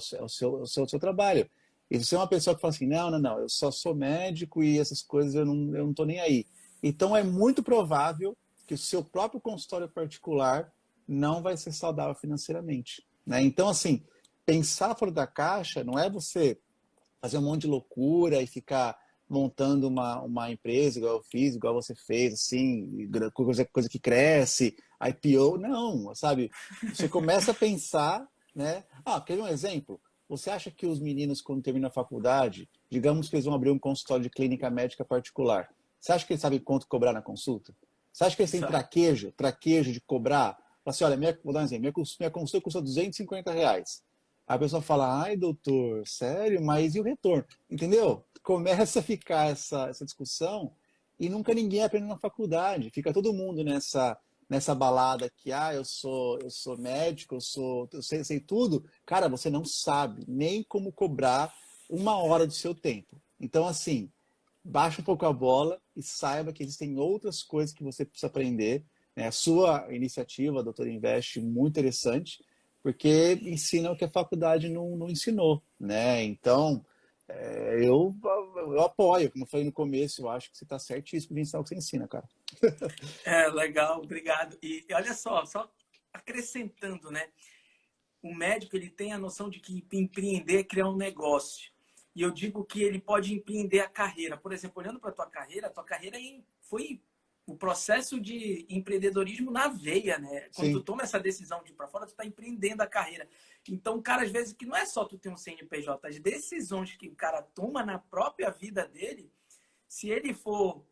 seu trabalho. E se você é uma pessoa que fala assim, não, eu só sou médico e essas coisas eu não tô nem aí. Então é muito provável que o seu próprio consultório particular não vai ser saudável financeiramente, né? Então, assim, pensar fora da caixa não é você fazer um monte de loucura e ficar montando uma empresa igual eu fiz, igual você fez, assim, coisa que cresce, IPO, não, sabe? Você começa a pensar, né? Quer ver um exemplo? Você acha que os meninos, quando terminam a faculdade, digamos que eles vão abrir um consultório de clínica médica particular, você acha que eles sabem quanto cobrar na consulta? Você acha que eles têm traquejo de cobrar? Fala assim, olha, vou dar um exemplo, minha consulta custa R$ 250. A pessoa fala, ai, doutor, sério? Mas e o retorno? Entendeu? Começa a ficar essa discussão e nunca ninguém aprende na faculdade. Fica todo mundo nessa balada que, eu sou médico, eu sei tudo. Cara, você não sabe nem como cobrar 1 hora do seu tempo. Então, assim, baixa um pouco a bola e saiba que existem outras coisas que você precisa aprender, né? A sua iniciativa, a Doutor Invest, muito interessante, porque ensina o que a faculdade não ensinou, né? Então, eu apoio, como eu falei no começo, eu acho que você está certíssimo de ensinar o que você ensina, cara. É, legal, obrigado. E olha só acrescentando, né? O médico ele tem a noção de que empreender é criar um negócio. E eu digo que ele pode empreender a carreira. Por exemplo, olhando para a tua carreira foi o processo de empreendedorismo na veia, né? Quando tu Sim, toma essa decisão de ir para fora, tu está empreendendo a carreira. Então, cara, às vezes que não é só tu ter um CNPJ, as decisões que o cara toma na própria vida dele, se ele for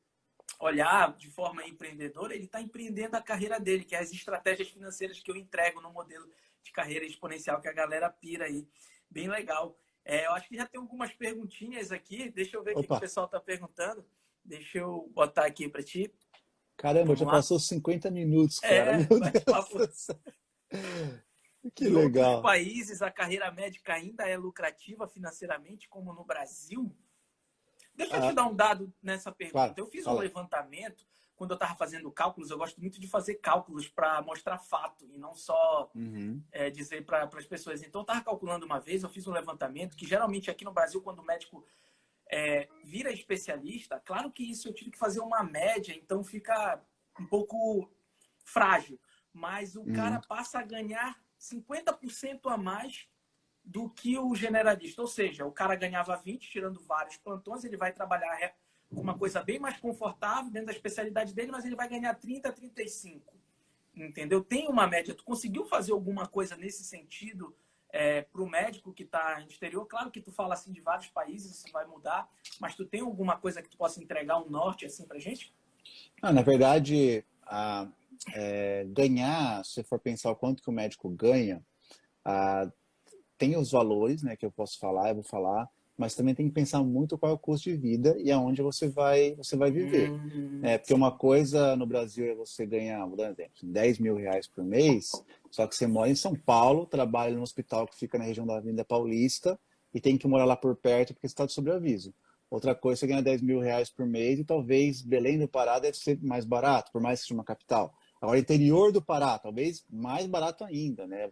olhar de forma empreendedora, ele está empreendendo a carreira dele, que é as estratégias financeiras que eu entrego no modelo de carreira exponencial que a galera pira aí. Bem legal. Eu acho que já tem algumas perguntinhas aqui. Deixa eu ver o que o opa, pessoal está perguntando. Deixa eu botar aqui para ti. caramba, já Vamos lá. passou 50 minutos, cara, meu Deus Bate-papo. do céu, que Em outros legal. países, a carreira médica ainda é lucrativa financeiramente, como no Brasil? Deixa eu te Ah, dar um dado nessa claro, pergunta. Eu fiz um fala aí. levantamento, quando eu estava fazendo cálculos, eu gosto muito de fazer cálculos para mostrar fato e não só Uhum, dizer para as pessoas. Então, eu estava calculando uma vez, eu fiz um levantamento que geralmente aqui no Brasil, quando o médico vira especialista, claro que isso eu tive que fazer uma média, então fica um pouco frágil, mas o cara uhum. passa a ganhar 50% a mais do que o generalista. Ou seja, o cara ganhava 20, tirando vários plantões, ele vai trabalhar com uma coisa bem mais confortável dentro da especialidade dele, mas ele vai ganhar 30, 35. Entendeu? Tem uma média. Tu conseguiu fazer alguma coisa nesse sentido para o médico que está no exterior? Claro que tu fala assim de vários países, isso vai mudar, mas tu tem alguma coisa que tu possa entregar um norte assim para gente? Ah, na verdade, ganhar, se você for pensar o quanto que o médico ganha, ah, tem os valores, né, que eu posso falar, eu vou falar, mas também tem que pensar muito qual é o custo de vida e aonde você vai viver. Porque uma Sim. coisa no Brasil é você ganhar, vou dar um exemplo, 10 mil reais por mês, só que você mora em São Paulo, trabalha no hospital que fica na região da Avenida Paulista e tem que morar lá por perto porque você está de sobreaviso. Outra coisa, você ganha 10 mil reais por mês e talvez Belém do Pará deve ser mais barato, por mais que seja uma capital. Agora, interior do Pará, talvez mais barato ainda, né?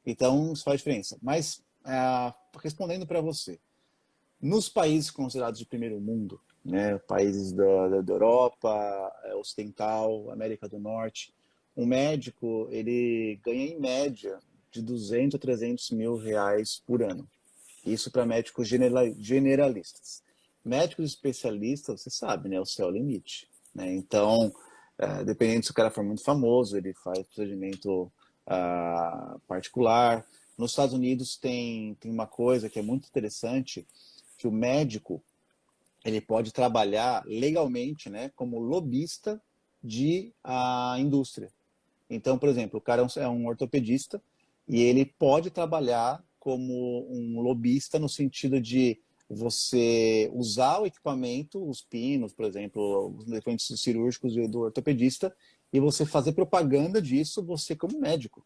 Então, isso faz diferença. Mas, respondendo para você, nos países considerados de primeiro mundo, né, países da Europa, ocidental, América do Norte, um médico, ele ganha em média de 200 a 300 mil reais por ano. Isso para médicos generalistas. Médicos especialistas, você sabe, né, o céu é o limite. Né? Então, dependendo se o cara for muito famoso, ele faz procedimento particular. Nos Estados Unidos tem uma coisa que é muito interessante, que o médico ele pode trabalhar legalmente, né, como lobista de indústria. Então, por exemplo, o cara é um ortopedista e ele pode trabalhar como um lobista no sentido de você usar o equipamento, os pinos, por exemplo, os equipamentos cirúrgicos do ortopedista, e você fazer propaganda disso, você como médico,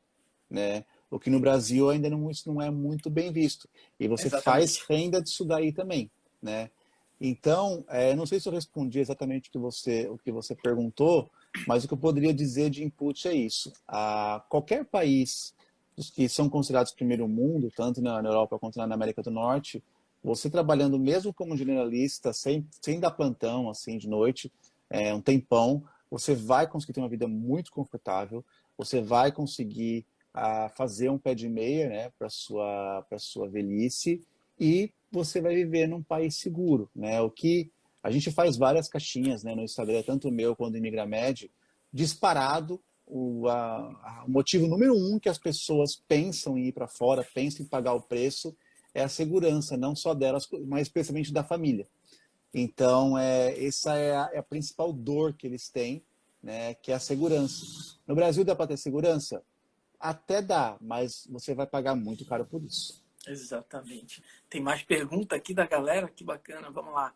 né? O que no Brasil ainda não, isso não é muito bem visto. E você faz Exatamente. renda disso daí também, né? Então, não sei se eu respondi exatamente o que você perguntou, mas o que eu poderia dizer de input é isso. Qualquer país dos que são considerados primeiro mundo, tanto na Europa quanto na América do Norte, você trabalhando mesmo como generalista, sem dar plantão assim de noite, um tempão, você vai conseguir ter uma vida muito confortável, você vai conseguir fazer um pé de meia, né, para sua velhice e você vai viver num país seguro, né? O que a gente faz várias caixinhas, né, no Instagram, tanto o meu quanto o Imigramed, disparado o motivo número um que as pessoas pensam em ir para fora, pensam em pagar o preço, é a segurança, não só delas, mas especialmente da família. Então, essa é a principal dor que eles têm, né, que é a segurança. No Brasil dá para ter segurança? Até dá, mas você vai pagar muito caro por isso. Exatamente. Tem mais pergunta aqui da galera? Que bacana. Vamos lá.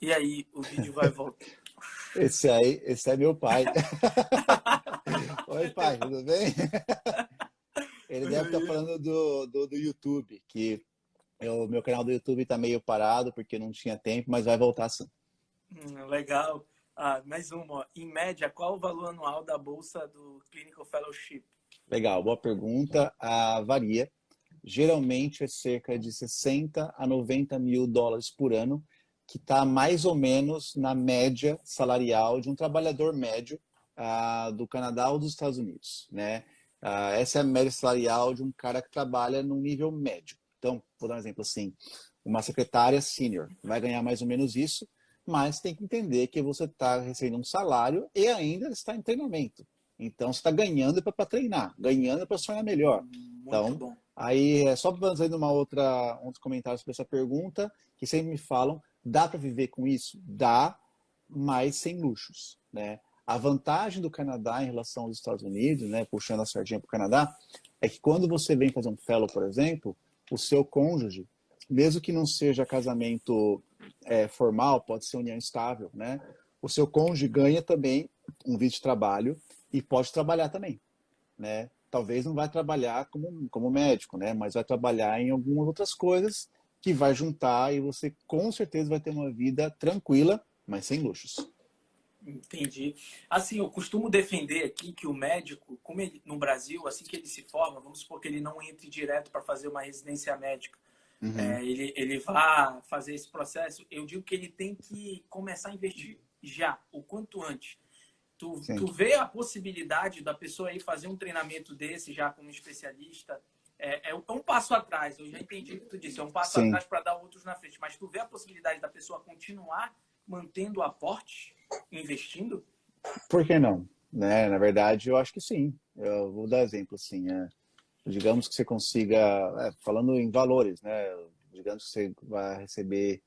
E aí, o vídeo vai voltar. Esse é meu pai. Oi, É teu... pai, tudo bem? Ele deve estar Aí, falando do YouTube, que o meu canal do YouTube está meio parado porque não tinha tempo, mas vai voltar sim. legal. Mais uma. Ó. Em média, qual o valor anual da bolsa do Clinical Fellowship? Legal, boa pergunta. Varia. geralmente é cerca de 60 a 90 mil dólares por ano, que está mais ou menos na média salarial de um trabalhador médio do Canadá ou dos Estados Unidos, né? Essa é a média salarial de um cara que trabalha num nível médio. Então, vou dar um exemplo assim, uma secretária sênior vai ganhar mais ou menos isso, mas tem que entender que você está recebendo um salário e ainda está em treinamento. Então, você está ganhando para treinar, ganhando para se tornar melhor. Muito Então, bom. aí, só fazendo outros comentários sobre essa pergunta, que sempre me falam, dá para viver com isso? Dá, mas sem luxos, né? A vantagem do Canadá em relação aos Estados Unidos, né, puxando a sardinha para o Canadá, é que quando você vem fazer um fellow, por exemplo, o seu cônjuge, mesmo que não seja casamento formal, pode ser união estável, né? O seu cônjuge ganha também um visto de trabalho e pode trabalhar também, né? Talvez não vai trabalhar como médico, né? Mas vai trabalhar em algumas outras coisas que vai juntar e você com certeza vai ter uma vida tranquila, mas sem luxos. Entendi. Assim, eu costumo defender aqui que o médico, como ele, no Brasil, assim que ele se forma, vamos supor que ele não entre direto para fazer uma residência médica, Uhum. ele vá fazer esse processo, eu digo que ele tem que começar a investir já, o quanto antes. Tu Sim, vê a possibilidade da pessoa aí fazer um treinamento desse já como especialista? É um passo atrás, eu já entendi o que tu disse, é um passo sim. atrás para dar outros na frente, mas tu vê a possibilidade da pessoa continuar mantendo aporte, investindo? Por que não? Né? Na verdade, eu acho que sim. Eu vou dar exemplo assim. Digamos que você consiga, falando em valores, né? Digamos que você vai receber,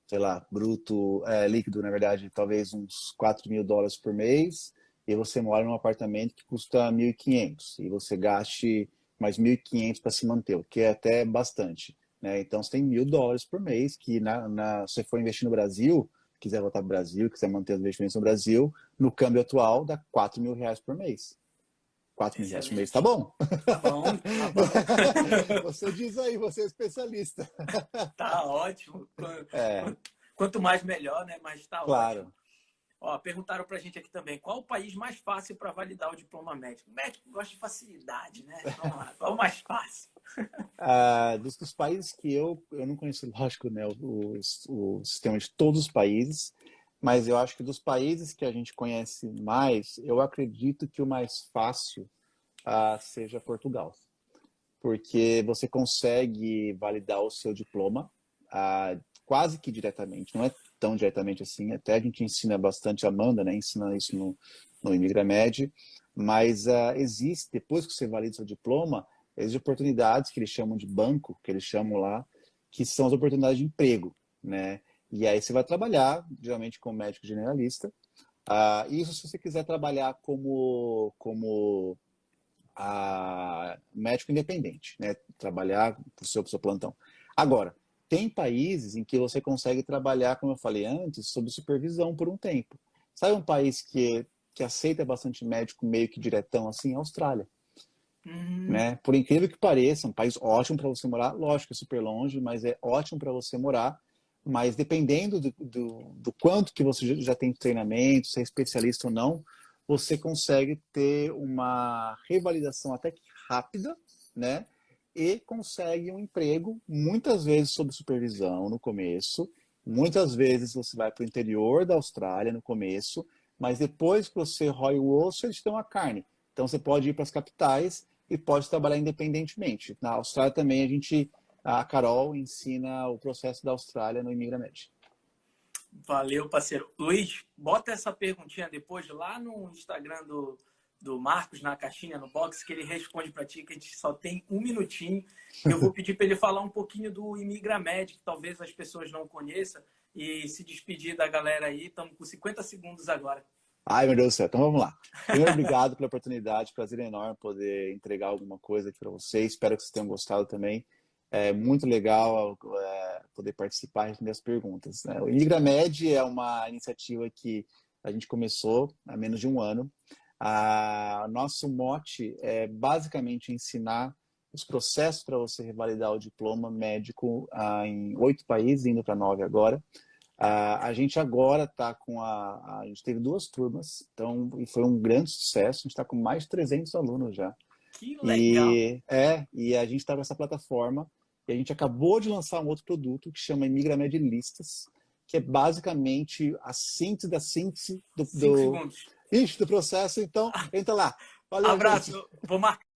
sei lá, bruto, líquido, na verdade, talvez uns 4 mil dólares por mês, e você mora num apartamento que custa 1.500, e você gaste mais 1.500 para se manter, o que é até bastante, né? Então, você tem 1.000 dólares por mês, que se você for investir no Brasil, quiser voltar para o Brasil, quiser manter os investimentos no Brasil, no câmbio atual, dá 4 mil reais por mês. 4 mil reais por mês, tá Excelente. bom? Tá bom, tá bom. Você diz aí, você é especialista. Tá ótimo. É, Quanto mais melhor, né? Mas tá ótimo. claro. Ó, perguntaram pra gente aqui também, qual o país mais fácil para validar o diploma médico? O médico gosta de facilidade, né? Vamos lá, qual o mais fácil? Dos países que eu não conheço, lógico, né, o sistema de todos os países, mas eu acho que dos países que a gente conhece mais, eu acredito que o mais fácil seja Portugal, porque você consegue validar o seu diploma quase que diretamente, não é tão diretamente assim, até a gente ensina bastante, a Amanda, né, ensina isso no Imigramed, mas existe, depois que você valida o seu diploma, existem oportunidades que eles chamam de banco, que eles chamam lá, que são as oportunidades de emprego, né? E aí você vai trabalhar, geralmente como médico generalista, isso se você quiser trabalhar como médico independente, né? Trabalhar para o seu plantão. Agora, tem países em que você consegue trabalhar, como eu falei antes, sob supervisão por um tempo. Sabe um país que aceita bastante médico meio que diretão assim? A Austrália. Hum, Né? Por incrível que pareça, um país ótimo para você morar, lógico, é super longe, mas é ótimo para você morar, mas dependendo do quanto que você já tem treinamento, se é especialista ou não, você consegue ter uma revalidação até que rápida, né? E consegue um emprego, muitas vezes sob supervisão no começo, muitas vezes você vai para o interior da Austrália no começo, mas depois que você rói o osso, eles te dão a carne. Então você pode ir para as capitais e pode trabalhar independentemente. Na Austrália também a Carol ensina o processo da Austrália no Imigramed. valeu, parceiro. Luiz, bota essa perguntinha depois lá no Instagram do Marcos, na caixinha, no box, que ele responde para ti, que a gente só tem um minutinho. E eu vou pedir para ele falar um pouquinho do Imigramed, que talvez as pessoas não conheçam, e se despedir da galera aí. Estamos com 50 segundos agora. Ai, meu Deus do céu. Então vamos lá. Primeiro, obrigado pela oportunidade. Prazer enorme poder entregar alguma coisa aqui para vocês. Espero que vocês tenham gostado também. É muito legal poder participar e responder as perguntas, né? O Imigramed é uma iniciativa que a gente começou há menos de um ano. Nosso mote é basicamente ensinar os processos para você revalidar o diploma médico em 8 países, indo para 9 agora. A gente agora está com a gente teve 2 turmas, então, e foi um grande sucesso. A gente está com mais de 300 alunos já. Que legal. E a gente está com essa plataforma e a gente acabou de lançar um outro produto que chama Imigramed Listas, que é basicamente a síntese da síntese 5 segundos. do processo. Então, entra lá. Valeu, gente. Abraço. Vou marcar.